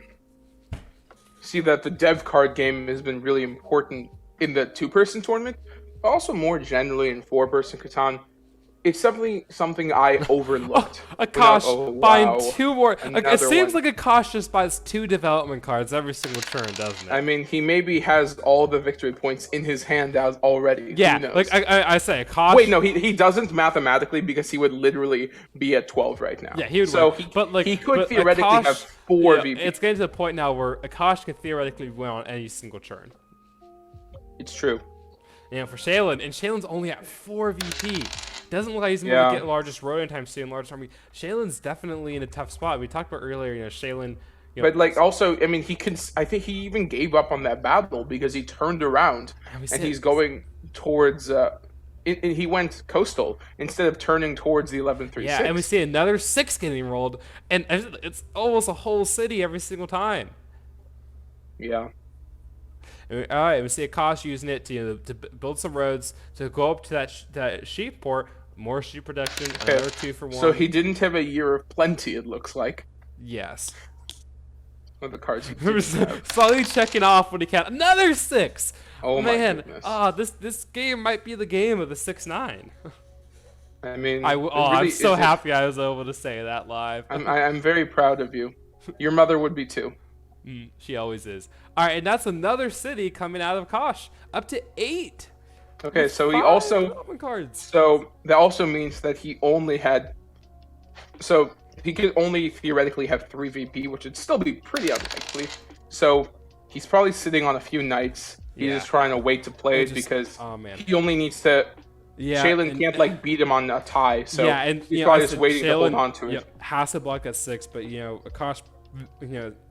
see that the dev card game has been really important in the 2-person tournament, but also more generally in 4-person Catan. It's something I overlooked. Akash buying 2 more. It seems one. like Akash just buys 2 development cards every single turn, doesn't it? I mean, he maybe has all the victory points in his hand as already. Yeah, Who knows? like I say, Akash. Wait, no, he doesn't mathematically because he would literally be at 12 right now. Yeah, he would. So win. he could theoretically Akash, have 4 VP. It's getting to the point now where Akash can theoretically win on any single turn. It's true. For Shaylin, and Shaylin's only at 4 VP. Doesn't look like he's going to get largest road anytime soon. Largest army. Shaylin's definitely in a tough spot. We talked about earlier, Shaylin. But also, I mean, I think he even gave up on that battle because he turned around and he's going towards. He went coastal instead of turning towards the 11-3-6. Yeah, and we see another 6 getting rolled, and it's almost a whole city every single time. Yeah. All right, we see Akash using it to build some roads to go up to that sheep port. More sheep production, another 2 for 1. So he didn't have a year of plenty, it looks like. Yes. Of the cards he slowly checking off when he can. Another 6. Oh man! My goodness. This game might be the game of the 6-9. I mean, I'm so happy I was able to say that live. I'm very proud of you. Your mother would be too. She always is. All right, and that's another city coming out of Kosh, up to 8. Okay, so he also cards. So that also means that he only had. So he could only theoretically have 3 VP, which would still be pretty unlikely. So he's probably sitting on a few knights. He's just trying to wait to play it because he only needs to Yeah, Shaylin and can't like beat him on a tie, so yeah, and he's I probably just said waiting to hold Shailen, on to it. has to block at 6, but Akash,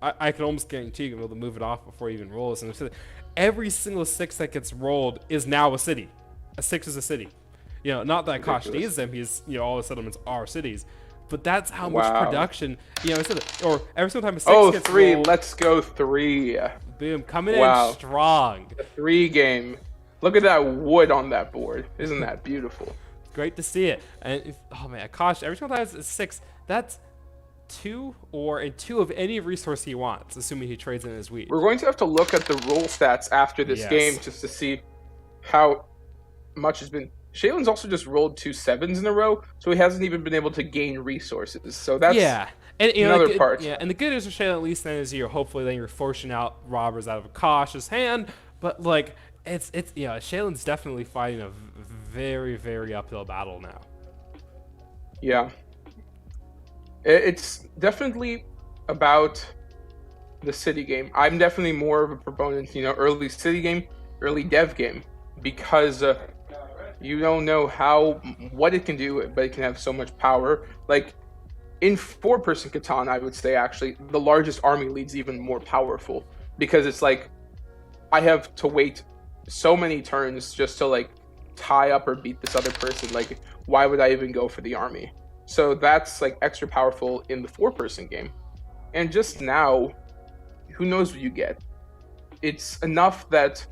I can almost guarantee you can be able to move it off before he even rolls. And so every single 6 that gets rolled is now a city. A 6 is a city. Not that Akash Ridiculous. needs them. He's all the settlements are cities, but that's how much Wow. production. Or every single time a 6 Oh, gets 3. rolled, Let's go 3. boom, coming in Wow. strong. The 3 game. Look at that wood on that board. Isn't that beautiful? Great to see it. And oh man, Akash, every single time it's a 6, that's 2 of any resource he wants, assuming he trades in his wheat. We're going to have to look at the roll stats after this game just to see how much has been. Shaylin's also just rolled 2 7s in a row, so he hasn't even been able to gain resources. So that's And another part. Yeah, and the good news for Shayla at least then is hopefully then you're forcing out robbers out of Akash's hand, but like it's Shaylin's definitely fighting a very, very uphill battle now. Yeah. It's definitely about the city game. I'm definitely more of a proponent, early city game, early dev game, because you don't know what it can do, but it can have so much power. Like in 4-person Catan, I would say actually the largest army lead's even more powerful because it's like I have to wait so many turns just to like tie up or beat this other person. Like, why would I even go for the army? So that's like extra powerful in the 4-person game. And just now, who knows what you get? It's enough that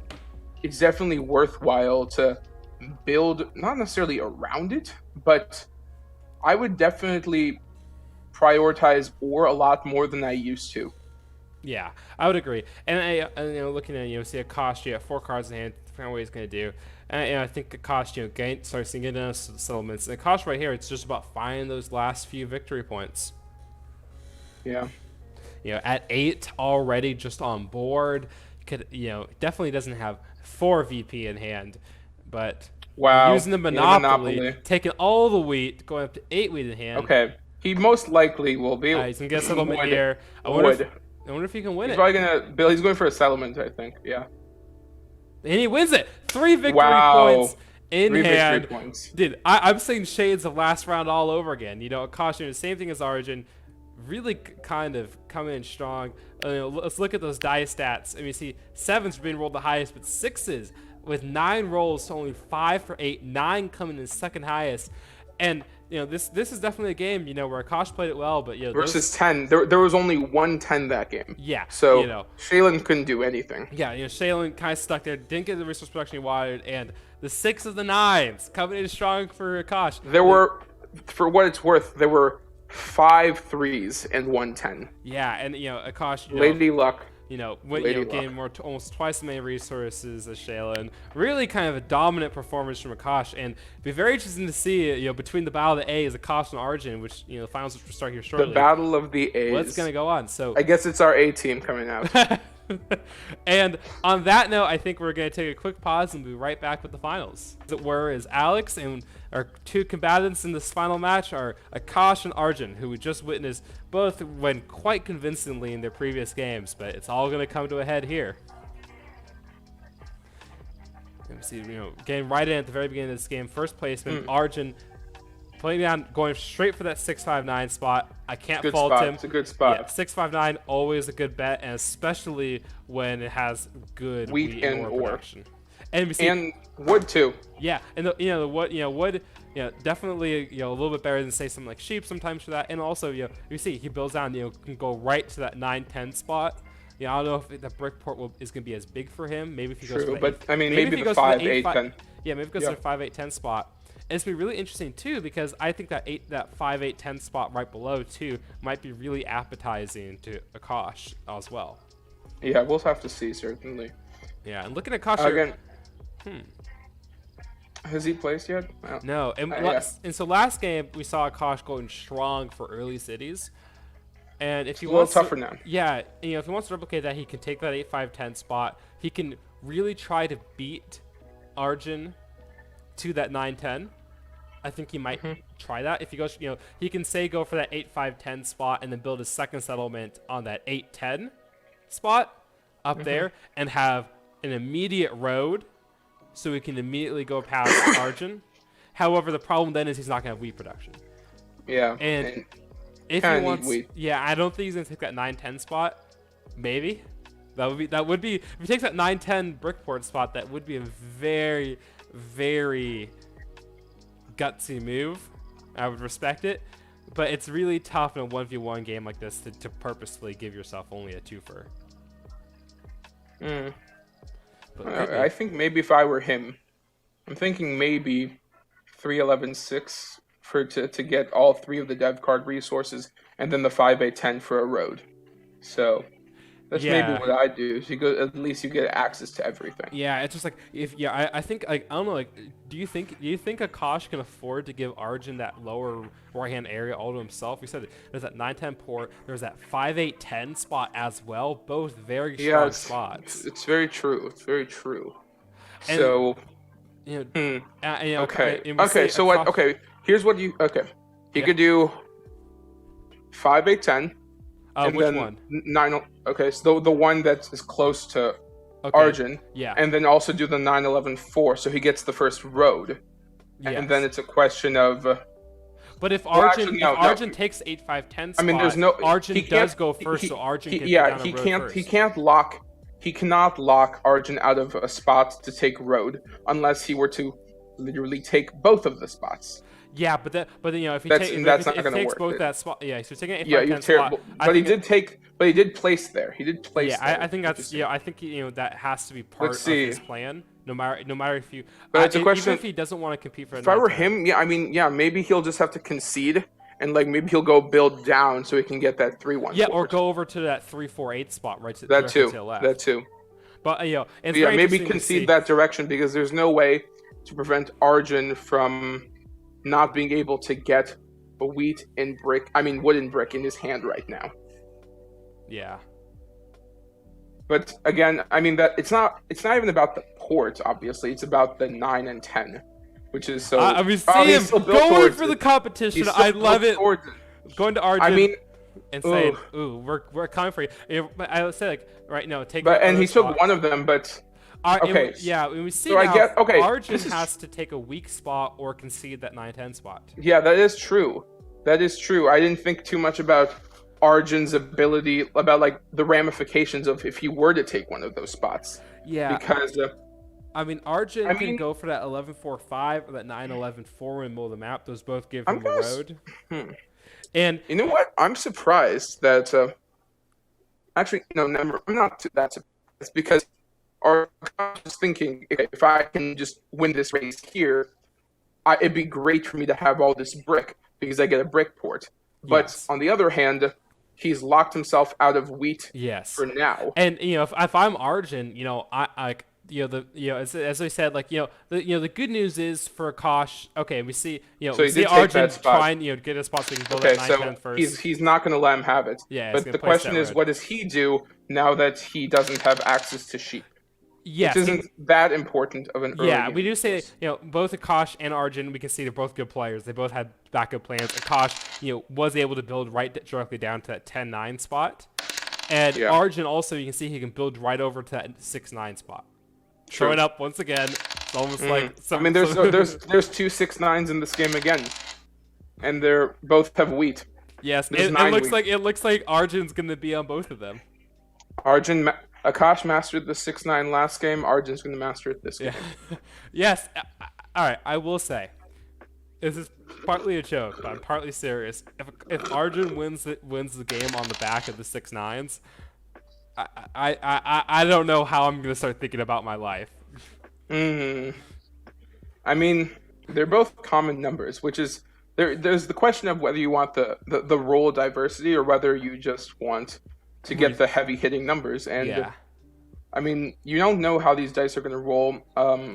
it's definitely worthwhile to build, not necessarily around it, but I would definitely prioritize ore a lot more than I used to. Yeah, I would agree. And looking at see Akash, 4 cards in hand, find what he's gonna do. And I think Akash, starts to get into settlements. And Akash right here, it's just about finding those last few victory points. Yeah. At 8 already, just on board, could definitely doesn't have 4 VP in hand, but wow, using the monopoly, taking all the wheat, going up to 8 wheat in hand. Okay, he most likely will be. He's gonna get a settlement here. I wonder if he can win he's it. Probably gonna Bill. He's going for a settlement, I think. Yeah. And he wins it. 3 victory points in 3 hand. victory points. Dude, I'm seeing shades of last round all over again. Akash doing the same thing as Origin. Really kind of coming in strong. Let's look at those die stats. I mean, see, 7s are being rolled the highest, but 6s with 9 rolls to only 5 for 8, 9 coming in second highest. And this is definitely a game where Akash played it well, but versus 10. There was only 110 that game. Yeah. So Shaylin couldn't do anything. Yeah, Shaylin kind of stuck there, didn't get the resource production he wanted, and the 6 of the 9s coming in strong for Akash. There were, for what it's worth, there were 5 3s and 110. Yeah, and Akash, Lady Luck. Gained almost twice as many resources as Shaylin. Really kind of a dominant performance from Akash, and it'd be very interesting to see, between the Battle of the A's, Akash and Arjun, which, the finals will start here shortly. The Battle of the A's. What's going to go on? So I guess it's our A team coming out. And on that note, I think we're going to take a quick pause and be right back with the finals. As it were, is Alex, and our 2 combatants in this final match are Akash and Arjun, who we just witnessed both win quite convincingly in their previous games, but it's all going to come to a head here. Let me see, getting right in at the very beginning of this game, first placement, Arjun playing down, going straight for that 659 spot. I can't fault him. It's a good spot. Yeah, 659 always a good bet, and especially when it has good wheat and ore production. And we see, and wood too. Yeah, and the wood, definitely a little bit better than say something like sheep sometimes for that. And also you see he builds down, can go right to that 910 spot. I don't know if the brick port is going to be as big for him. Maybe if he goes True, for but I mean maybe the 5 8 10. Yeah, maybe it goes to the 5 8 10 spot. And it's gonna be really interesting too, because I think that 5 8 10 spot right below too might be really appetizing to Akash as well. Yeah, we'll have to see, certainly. Yeah, and looking at Akash again. Has he placed yet? No. And so last game we saw Akash going strong for early cities. And if he wants tougher now. Yeah, if he wants to replicate that, he can take that 8 5 10 spot. He can really try to beat Arjun to that 9-10. I think he might try that. If he goes, he can say go for that 8-5-10 spot and then build his second settlement on that 8-10 spot up there and have an immediate road so we can immediately go past Arjun. However, the problem then is he's not gonna have wheat production. Yeah. And if he kinda need wants, wheat. yeah, I don't think he's gonna take that 9-10 spot. Maybe that would be if he takes that 9-10 brickport spot. That would be a very, very gutsy move. I would respect it, but it's really tough in a 1v1 game like this to purposefully give yourself only a twofer. I think maybe if I were him, I'm thinking maybe 3-11-6 to get all 3 of the dev card resources, and then the 5-8-10 for a road. So that's maybe what I do. So at least you get access to everything. Yeah, it's just like I think like I don't know, like do you think Akash can afford to give Arjun that lower right hand area all to himself? We said there's that 9-10 port, there's that 5-8-10 spot as well, both very strong spots. It's very true. It's very true. And, so okay. So what? Okay, here's what you. Okay, he could do 5-8-10. And which then one? 9. Okay, so the one that is close to Arjun. Yeah. And then also do the 9-11-4, so he gets the first road. Yes. And then it's a question of. But if Arjun takes 8-5-10 spot, I mean, there's no. Arjun does go first, so Arjun can he can't. He can't lock. He cannot lock Arjun out of a spot to take road unless he were to literally take both of the spots. Yeah, but then if he takes both that spot, yeah, so taking an 8-5-10 spot. But he did place there. He did place. Yeah, there, I think that's I think that has to be part of his plan. No matter if you. But it's a question. Even if he doesn't want to compete for. If I were him, maybe he'll just have to concede, and maybe he'll go build down so he can get that 3-1. Yeah, or go over to that 3-4-8 spot right to that too. To the left. That too. But maybe concede that direction because there's no way to prevent Arjun from not being able to get a wooden brick in his hand right now. Yeah. But again, that it's not even about the port, obviously. It's about the 9 and 10, which is so. See him going for the competition. I love it. Going to Arjun. And saying, "Ooh, we're coming for you." I would say right now, take. But and he took one of them, but. Okay. We see so now Arjun has to take a weak spot or concede that 9-10 spot. Yeah, that is true. I didn't think too much about Arjun's ability, about the ramifications of if he were to take one of those spots. Yeah. Because Arjun can go for that 11-4-5 or that 9-11-4 in the middle of the map. Those both give him a road. And you know what? I'm surprised that. Actually, no, never. I'm not that surprised because. Or I was thinking, okay, if I can just win this race here, it'd be great for me to have all this brick because I get a brick port. But on the other hand, he's locked himself out of wheat for now. And if I'm Arjun, as I said, the good news is for Akash. Okay, we see Arjun try and get a spot so he can build that 9-10 first. He's not going to let him have it. Yeah, but the question is, what does he do now that he doesn't have access to sheep? Yes, which isn't that important of an early game. We do say both Akash and Arjun. We can see they're both good players. They both had backup plans. Akash, was able to build directly down to that 10-9 spot, and Arjun also you can see he can build right over to that 6-9 spot. True. Showing up once again. It's almost like there's 2 6-9s in this game again, and they're both have wheat. Yes, it looks like Arjun's gonna be on both of them. Akash mastered the 6-9 last game. Arjun's going to master it this game. Yes. All right. I will say, this is partly a joke, but I'm partly serious. If Arjun wins the game on the back of the 6-9s, I don't know how I'm going to start thinking about my life. They're both common numbers, which is there's the question of whether you want the role diversity or whether you just want to get the heavy hitting numbers. And you don't know how these dice are going to roll.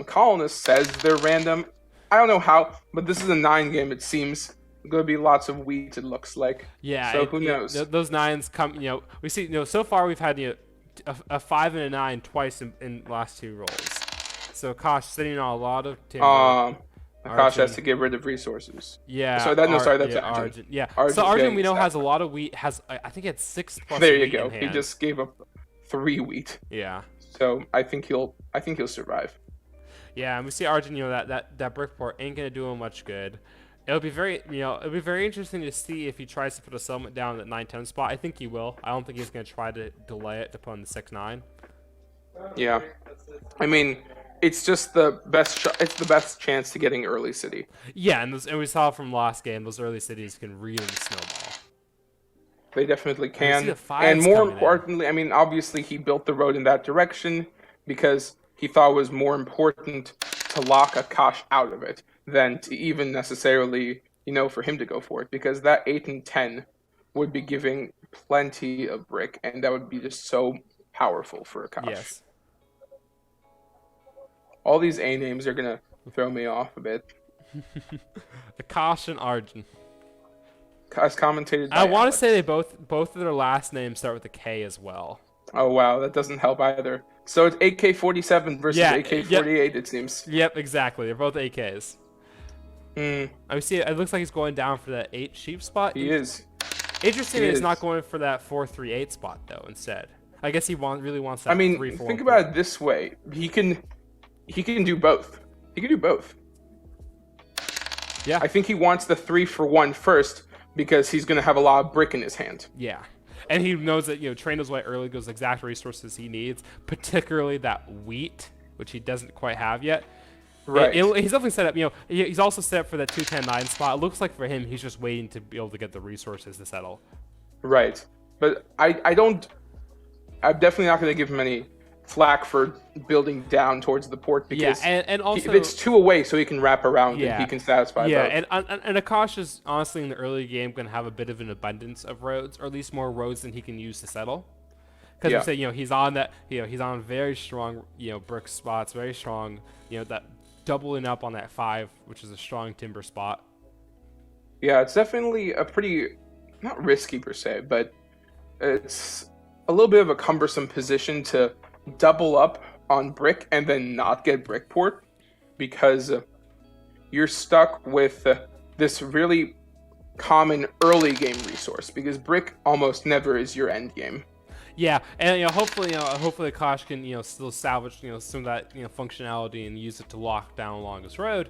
Colonist says they're random. I don't know how, but this is a 9 game. It seems going to be lots of wheat. It looks like. Yeah. So who knows? Those 9s come. We see. So far we've had a 5 and a 9 twice in last 2 rolls. So Akash sitting on a lot of timber. Akash has to get rid of resources. Yeah. That's Arjun. Yeah. So Arjun, we know, has a lot of wheat. I think he had 6 plus. There you go. He just gave up 3 wheat. Yeah. So I think he'll survive. Yeah, and we see Arjun, that brick port ain't gonna do him much good. It'll be very interesting to see if he tries to put a settlement down at that 9-10 spot. I think he will. I don't think he's gonna try to delay it to put on the 6-9. Yeah, I mean, it's just the best. It's the best chance to getting early city. Yeah, and we saw from last game, those early cities can really snowball. They definitely I see can. the And fives more coming in. importantly, I mean, obviously he built the road in that direction because he thought it was more important to lock Akash out of it than to even necessarily, for him to go for it. Because that 8 and 10 would be giving plenty of brick, and that would be just so powerful for Akash. Yes. All these A names are going to throw me off a bit. Akash and Arjun. As commentated by I want to Alex. say they both of their last names start with a K as well. Oh, wow, that doesn't help either. So it's AK-47 versus Yeah, AK-48, it seems. Yep, exactly. They're both AKs. I see. It looks like he's going down for that 8 sheep spot. He is. Interesting. He He's is. not going for that 4-3-8 spot though. Instead, I guess he really wants that. I mean, 3-4. think about it this way: he can do both. He can do both. Yeah. I think he wants the 3-for-1 first because he's going to have a lot of brick in his hand. Yeah. And he knows that Train knows why early goes exact resources he needs, particularly that wheat, which he doesn't quite have yet. Right. He's definitely set up. He's also set up for that 2-10-9 spot. It looks like for him, he's just waiting to be able to get the resources to settle. Right. But I don't. I'm definitely not going to give him any flack for building down towards the port because and also it's 2 away, so he can wrap around Yeah. and he can satisfy both. And Akash is honestly in the early game going to have a bit of an abundance of roads, or at least more roads than he can use to settle. Because we say he's on that he's on very strong brick spots, very strong that doubling up on that 5, which is a strong timber spot. Yeah, it's definitely a pretty not risky per se, but it's a little bit of a cumbersome position to double up on brick and then not get brick port because you're stuck with this really common early game resource because brick almost never is your end game. Yeah, and hopefully Akash can still salvage some of that functionality and use it to lock down along his road.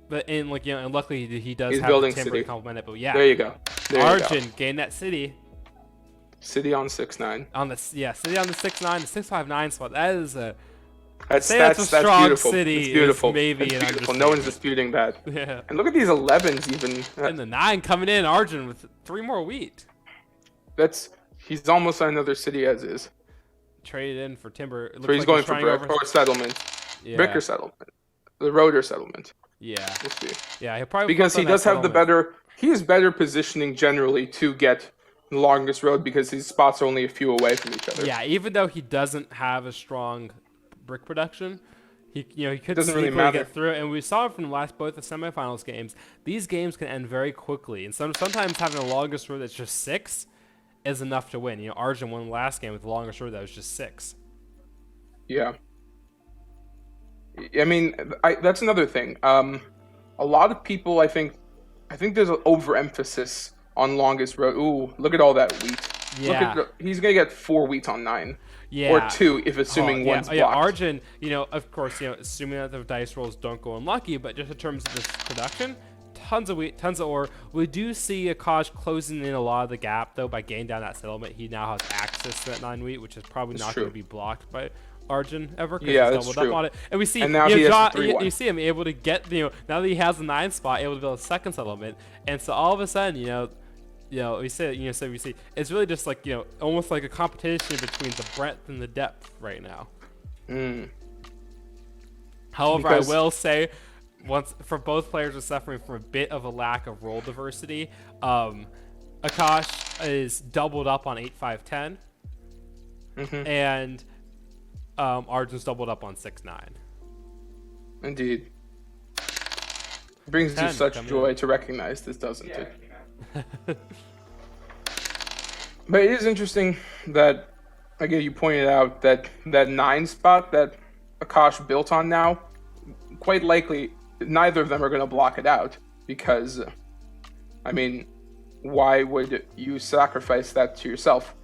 But and luckily he does He's have building the timber city. to complement it. But yeah, There you go. Arjun gain that city. City on 6-9. On the city on the 6-9, the 6-5-9 spot. That is a That's a strong beautiful. city. It's beautiful. Is maybe It's an beautiful. No one's disputing that. Yeah. And look at these 11s even. And the 9 coming in, Arjun with 3 more wheat. He's almost on another city as is. Traded in for timber. It So he's like going for trying brick over- or settlement. Yeah. Brick or settlement. The road or settlement. Yeah. We'll see. Yeah, he'll probably Because work he on that does have the settlement. better. He is better positioning generally to get the longest road because these spots are only a few away from each other. Yeah, even though he doesn't have a strong brick production, he could Doesn't really sneakily matter. get through it. And we saw it from both the semifinals games. These games can end very quickly, and sometimes having the longest road that's just 6 is enough to win. Arjun won the last game with the longest road that was just 6. Yeah. I mean, that's another thing. A lot of people, I think there's an overemphasis on longest road. Ooh, look at all that wheat. Yeah. He's gonna get 4 wheat on 9. Yeah. Or 2 if assuming one's blocked. Arjun, of course, assuming that the dice rolls don't go unlucky, but just in terms of this production, tons of wheat, tons of ore. We do see Akash closing in a lot of the gap, though, by getting down that settlement. He now has access to that 9 wheat, which is probably not going to be blocked by Arjun ever because Yeah, he's that's doubled true. up on it. And we see, And now he has John, the 3-1. you see him able to get, now that he has the 9 spot, able to build a second settlement. And so all of a sudden, we say, so we see it's really just like almost like a competition between the breadth and the depth right now. However, Because- I will say, for both players are suffering from a bit of a lack of role diversity. Akash is doubled up on 8-5-10, and Arjun's doubled up on 6-9. Indeed. It brings you 10 such coming joy in. to recognize this, doesn't it? But it is interesting that, again, you pointed out that 9 spot that Akash built on now, quite likely neither of them are going to block it out because, I mean, why would you sacrifice that to yourself?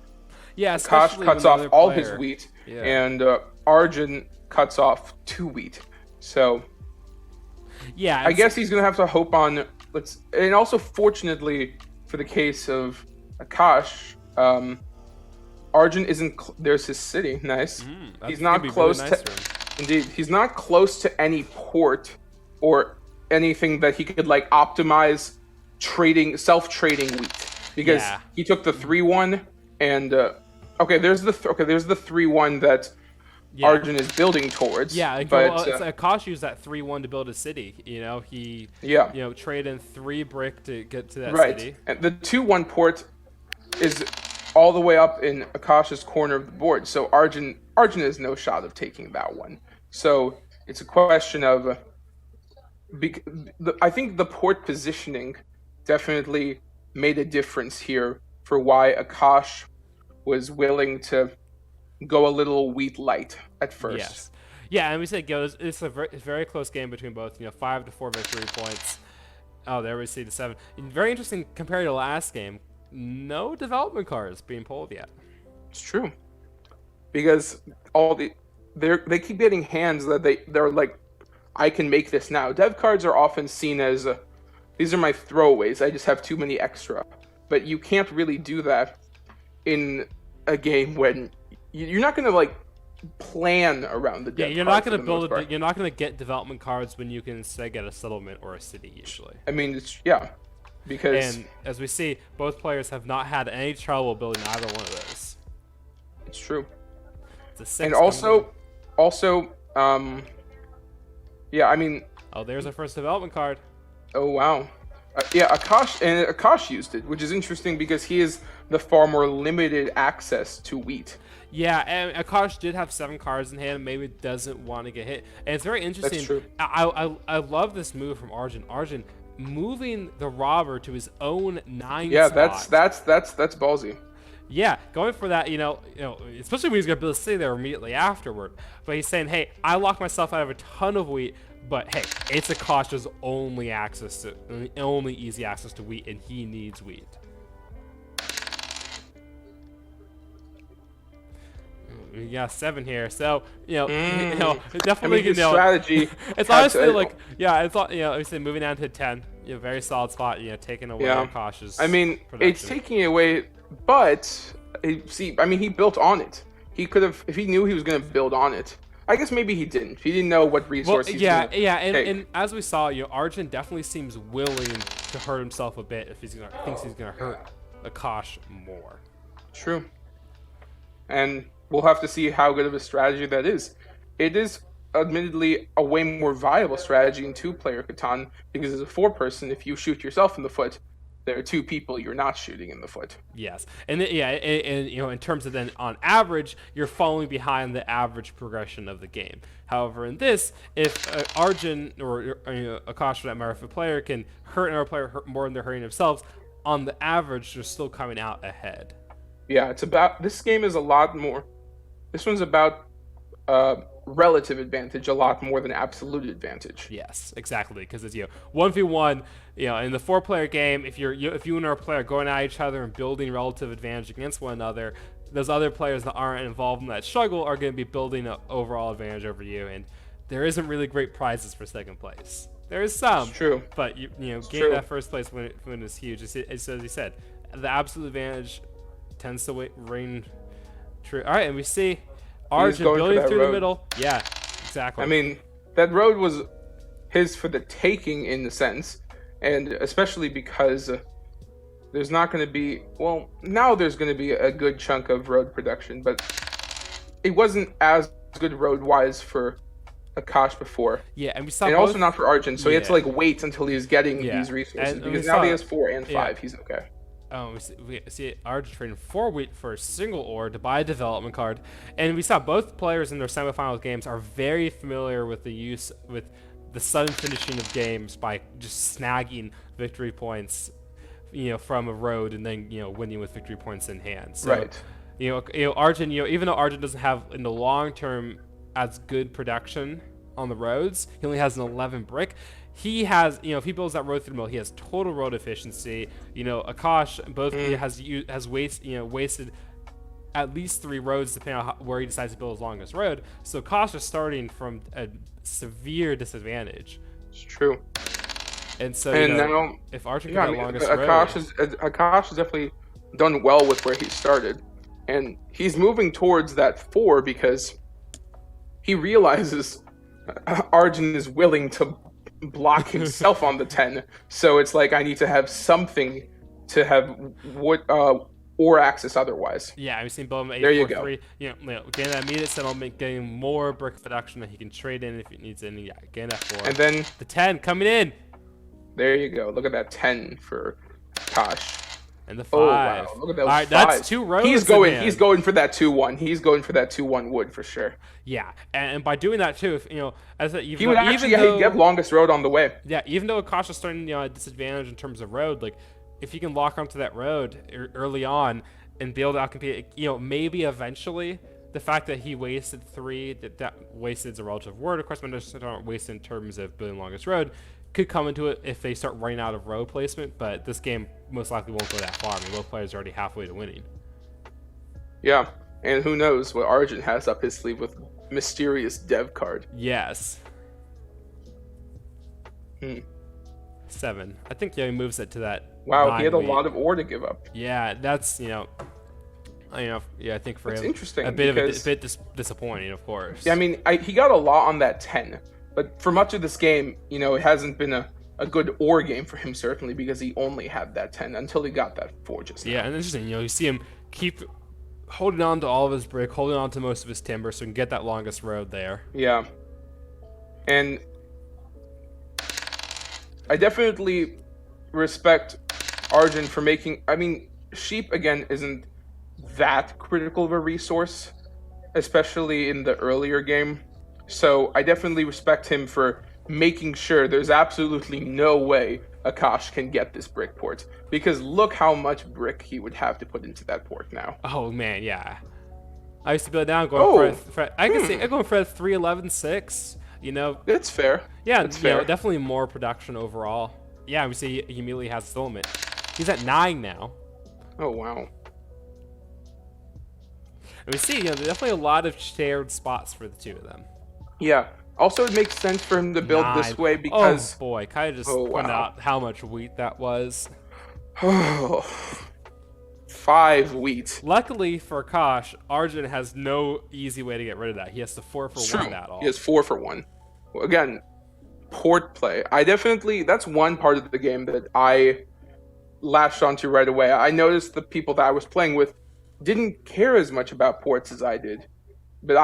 Yeah, Akash especially cuts when off the other all player- his wheat, Yeah. and Arjun cuts off 2 wheat. So Yeah, I guess he's gonna have to hope on and also fortunately for the case of Akash, Arjun isn't. There's his city. Nice. that's He's gonna not be really close nice to. for him. Indeed, he's not close to any port or anything that he could like optimize self-trading wheat because Yeah. he took the 3-1 and okay, there's the 3-1 that Yeah. Arjun is building towards. Yeah, like, but well, Akash used that 3-1 to build a city. He yeah, traded in 3 brick to get to that right. city. And the 2-1 port is all the way up in Akash's corner of the board. So Arjun has no shot of taking that one. So it's a question of I think the port positioning definitely made a difference here for why Akash was willing to go a little wheat light at first. Yes. Yeah, and we said it's a very close game between both. 5 to 4 victory points. Oh, there we see the 7. Very interesting compared to the last game. No development cards being pulled yet. It's true, because they keep getting hands that they're like, I can make this now. Dev cards are often seen as these are my throwaways. I just have too many extra, but you can't really do that in a game when you're not going to like plan around the dev. Yeah, you're not going to build. You're not going to get development cards when you can instead get a settlement or a city usually. I mean, because and as we see, both players have not had any trouble building either one of those. It's true. It's a 6 and also, yeah, I mean. Oh, there's our first development card. Oh wow. Yeah, Akash used it, which is interesting because he is the far more limited access to wheat. Yeah, and Akash did have 7 cards in hand, and maybe doesn't want to get hit. And it's very interesting. That's true. I love this move from Arjun. Arjun moving the robber to his own 9 Yeah, spot. that's ballsy. Yeah, going for that, especially when he's gonna build a city there immediately afterward. But he's saying, hey, I locked myself out of a ton of wheat, but hey, it's Akash's only easy access to wheat, and he needs wheat. We got 7 here, so definitely strategy. It's honestly like it's all we say moving down to 10, very solid spot. Taking away Akash's. I mean, production. It's taking away, but he built on it. He could have, if he knew he was going to build on it. I guess maybe he didn't. He didn't know what resources. And as we saw, Arjun definitely seems willing to hurt himself a bit if thinks he's gonna hurt Akash more. True. And we'll have to see how good of a strategy that is. It is admittedly a way more viable strategy in 2-player Catan because as a 4-person, if you shoot yourself in the foot, there are 2 people you're not shooting in the foot. Yes, and in terms of then on average, you're falling behind the average progression of the game. However, in this, if Arjun or Akash, for that matter, if a player can hurt another player more than they're hurting themselves, on the average, they're still coming out ahead. Yeah, this game is a lot more. This one's about relative advantage a lot more than absolute advantage. Yes, exactly, because it's 1v1. In the 4-player game, if you and another player going at each other and building relative advantage against one another, those other players that aren't involved in that struggle are going to be building an overall advantage over you, and there isn't really great prizes for second place. There is some, it's true, but getting that first place when it's huge. It's as you said, the absolute advantage tends to reign true. All right, and we see Arjun building through the middle. Yeah, exactly. I mean, that road was his for the taking in the sense, and especially because there's not going to be, well, now there's going to be a good chunk of road production, but it wasn't as good road-wise for Akash before. Yeah, and we saw also not for Arjun, so he had to like wait until he was getting these resources, because now he has 4 and 5, he's okay. We see Arjun trading 4 wheat for a single ore to buy a development card, and we saw both players in their semifinal games are very familiar with the sudden finishing of games by just snagging victory points, from a road and then winning with victory points in hand. So, right. Arjun, even though Arjun doesn't have in the long term as good production on the roads, he only has an 11 brick. He has, if he builds that road through the middle, he has total road efficiency. Akash has wasted at least 3 roads depending on where he decides to build his longest road. So Akash is starting from severe disadvantage. It's true. And so, And now, if Arjun yeah, get I that mean, longest road, Akash has definitely done well with where he started, and he's moving towards that 4 because he realizes Arjun is willing to block himself on the 10. So it's like I need to have something to have what or access otherwise. yeah, I've seen Bowman There you 843. Getting that immediate settlement, getting more brick production that he can trade in if he needs any. Yeah, getting that 4. And then the 10 coming in. there you go. Look at that 10 for Akash. And the 5. Oh wow! Look at those All right, fives. that's 2 roads. He's going for that 2-1. He's going for that 2-1 wood for sure. Yeah, and by doing that too, as a, He would actually get longest road on the way. Yeah, even though Akash is starting at a disadvantage in terms of road, like if he can lock onto that road early on and be able to outcompete, maybe eventually the fact that he wasted 3, that wasted is a relative word, of course, but not wasted in terms of building longest road, could come into it if they start running out of road placement. But this game most likely won't go that far. I mean, both players are already halfway to winning. Yeah, and who knows what Arjun has up his sleeve with mysterious dev card. Yes. 7. I think he moves it to that. Wow, he had a lot of ore to give up. Yeah, that's I think for him, interesting. A bit disappointing, of course. Yeah, I mean, he got a lot on that 10, but for much of this game, it hasn't been a good ore game for him, certainly, because he only had that 10 until he got that 4 just now. Yeah, and interesting, you see him keep holding on to all of his brick, holding on to most of his timber, so he can get that longest road there. Yeah. And I definitely respect Arjun for making... I mean, sheep, again, isn't that critical of a resource, especially in the earlier game. So I definitely respect him for making sure there's absolutely no way Akash can get this brick port, because look how much brick he would have to put into that port now. Oh man, yeah. I used to build down going for I can see going for a 311.6. That's fair. Yeah, that's fair. Definitely more production overall. Yeah, we see he immediately has settlement. He's at 9 now. Oh wow. And we see, there's definitely a lot of shared spots for the two of them. Yeah. Also, it makes sense for him to build 9. this way because... Oh boy, kind of just pointed out how much wheat that was. 5 wheat. Luckily for Akash, Arjun has no easy way to get rid of that. He has to 4 for 1 that all. He has 4 for 1. Again, port play. That's one part of the game that I latched onto right away. I noticed the people that I was playing with didn't care as much about ports as I did. But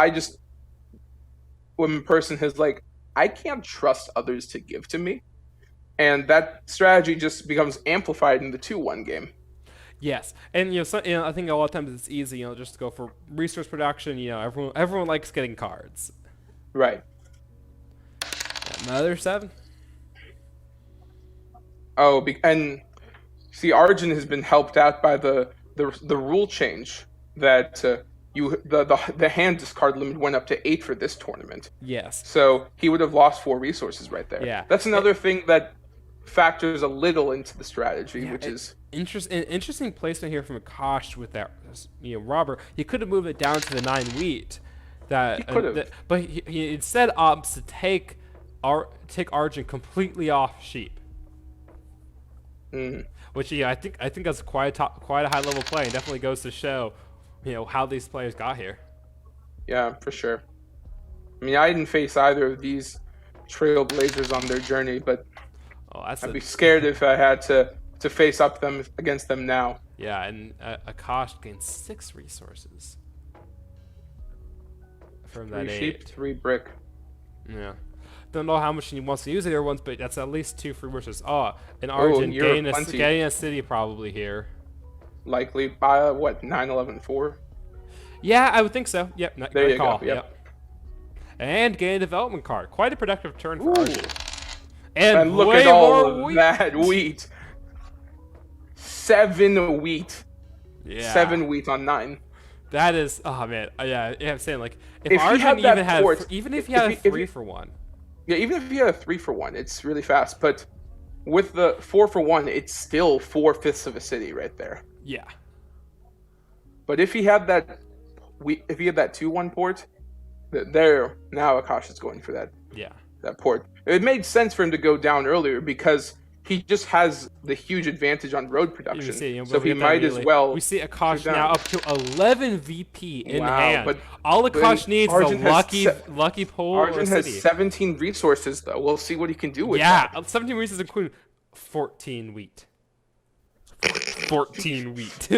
when a person has I can't trust others to give to me. And that strategy just becomes amplified in the 2-1 game. Yes, and I think a lot of times it's easy, just to go for resource production. Everyone likes getting cards. Right. Another 7. Oh, and see, Arjun has been helped out by the rule change that the hand discard limit went up to 8 for this tournament. Yes. So he would have lost 4 resources right there. Yeah. That's another thing that factors a little into the strategy, which is interesting placement here from Akash with that robber. He could have moved it down to the 9 wheat. He could have, but he instead opts to take Arjun completely off sheep. Which I think that's quite a high level play, and definitely goes to show how these players got here. Yeah, for sure. I mean, I didn't face either of these trailblazers on their journey, but I'd be scared if I had to face up against them now. Yeah, and Akash gains 6 resources from that 3 sheep, 3 brick. Yeah. Don't know how much he wants to use the other ones, but that's at least 2 free wishes. And Arjun getting a city probably here. Likely by 9/11/4. Yeah, I would think so. Yep. There you go. Yep. And gain a development card. Quite a productive turn for Arjun. And look at all of that wheat. 7 wheat. Yeah. 7 wheat on 9. That is, man. Yeah, I'm saying if Arjun even if he had a 3 for 1. Yeah, even if he had a 3 for 1, it's really fast. But with the 4 for 1, it's still 4/5 of a city right there. Yeah. But if he had that 2-1 port, There now, Akash is going for Yeah. that port. It made sense for him to go down earlier because he just has the huge advantage on road You can production. see, So we he get that might as immediately. We well see shoot Akash now down. up to 11 VP in Wow, hand. All but Akash needs is Arjun a has lucky pole or Arjun has city. 17 resources though. We'll see what he can do with Yeah, that. 17 reasons include 14 wheat. 14 wheat.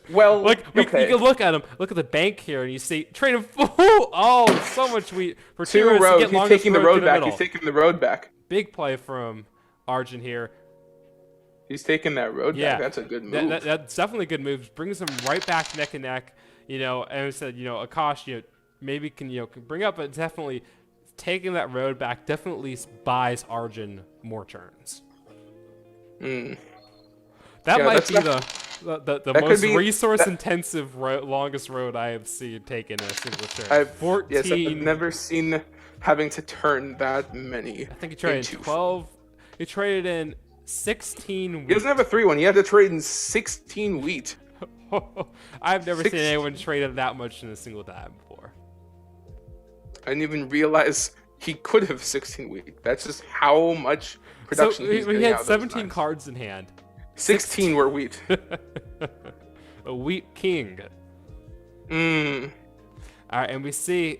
Well, Like you okay. can look at him, look at the bank here, and you see trade him full. Oh, so much wheat for 2 Two roads to roads. get He's longest taking the road road through the back. middle. He's taking the road back. Big play from Arjun here. He's taking that road Yeah, back. That's a good move. That's definitely a good move. Brings him right back neck and neck. And I said, Akash, maybe can bring up, but definitely taking that road back definitely buys Arjun more turns. That Yeah, might be the most be- resource intensive longest road I have seen taken in a single turn. Yes, I've never seen having to turn that many. I think he traded in 12. He traded in 16 wheat. He doesn't have a 3-1. He had to trade in 16 wheat. I've never seen anyone traded that much in a single time before. I didn't even realize he could have 16 wheat. That's just how much production he's So he getting had out of those 17 knives. cards in hand. 16 were wheat. A wheat king. All right, and we see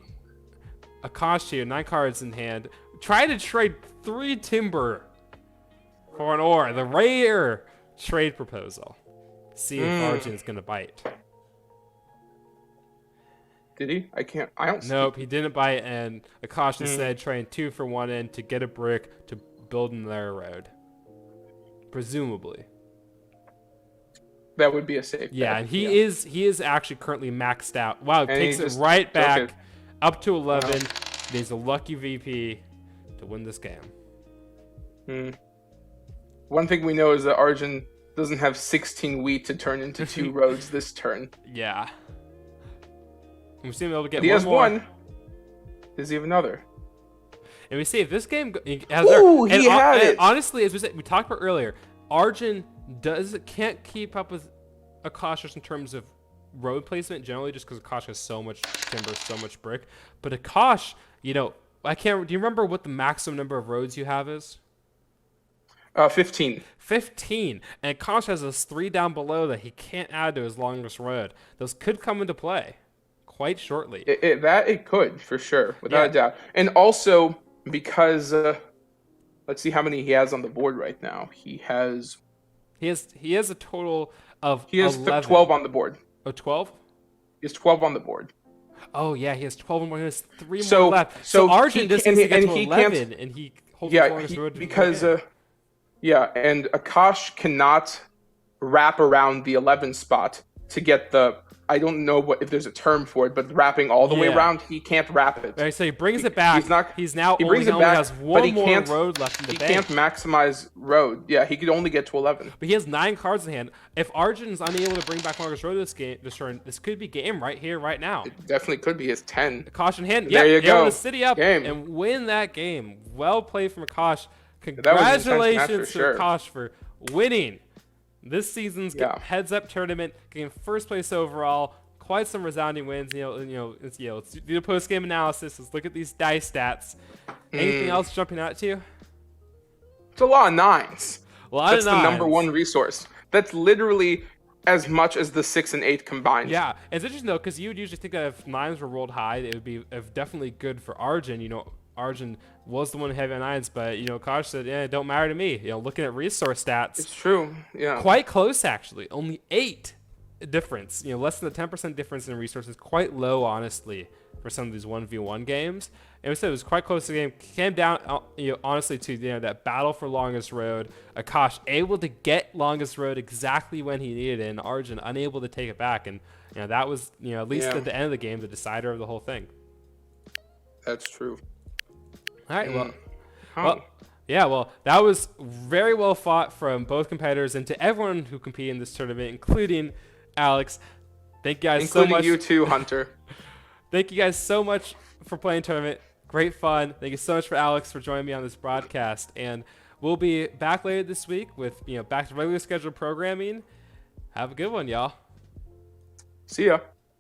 Akash here, 9 cards in hand. Try to trade 3 timber for an ore. The rare trade proposal. See if Arjun's gonna bite. Did he? I don't see. Nope, he didn't bite, and Akash instead trading 2 for 1 in to get a brick to build another road. Presumably. That would be a safe Yeah, bet. and he is actually currently maxed out. Wow, And takes he it just right took back it. up to 11. He's a lucky VP to win this game. One thing we know is that Arjun doesn't have 16 wheat to turn into 2 roads this turn. Yeah. We seem able to get But he one has more. one. Does he have another? And we see if this game has Ooh, and he had and it. honestly, as we talked about earlier, Arjun can't keep up with Akash just in terms of road placement generally, just because Akash has so much timber, so much brick. But Akash, I can't. Do you remember what the maximum number of roads you have is? 15. 15. And Akash has those 3 down below that he can't add to his longest road. Those could come into play quite shortly. It could, for sure, without a doubt. And also, because, let's see how many he has on the board right now. He has a total of He has 11. 12 on the board. Oh, 12? He has 12 on the board. Oh, yeah, he has 12 and more. He has 3 So- more left. so Arjun he just can- needs to get and to he 11, can't- and he holds the longest road to because, win. and Akash cannot wrap around the 11 spot to get the, I don't know if there's a term for it, but wrapping all the way Yeah. around, he can't wrap it. Right, so he brings it back. He He brings it only back, has but one he more can't- road left in the He bank. can't maximize road. Yeah, he could only get to 11. But he has 9 cards in hand. If Arjun's unable to bring back longest road this turn, this could be game right here, right now. It definitely could be his 10. Akash in hand. There Yep, you be able go. to city up Game. and win that game. Well played from Akash. was an intense match Congratulations for sure. to Akash for winning this season's Yeah. heads-up tournament, getting first place overall. Quite some resounding wins. Let's do the post-game analysis. Let's look at these dice stats. Anything else jumping out to you? It's a lot of 9s. A lot That's of the number nines. 1 resource. That's literally as much as the 6 and 8 combined. Yeah, it's interesting though, because you would usually think that if 9s were rolled high, it would be definitely good for Arjun. Arjun was the one heavy on 9s, but Akash said, "Yeah, it don't matter to me." Looking at resource stats, It's true. Yeah. quite close actually. Only 8 difference. Less than a 10% difference in resources. Quite low, honestly, for some of these 1v1 games. And we said it was quite close to the game. Came down, honestly, to that battle for longest road. Akash able to get longest road exactly when he needed it, and Arjun unable to take it back. And that was at least Yeah. at the end of the game the decider of the whole thing. That's true. All right, well, Oh. well, that was very well fought from both competitors, and to everyone who competed in this tournament, including Alex. Thank you guys so Including much. you too, Hunter. Thank you guys so much for playing tournament. Great fun. Thank you so much for Alex for joining me on this broadcast. And we'll be back later this week with back to regular scheduled programming. Have a good one, y'all. See ya.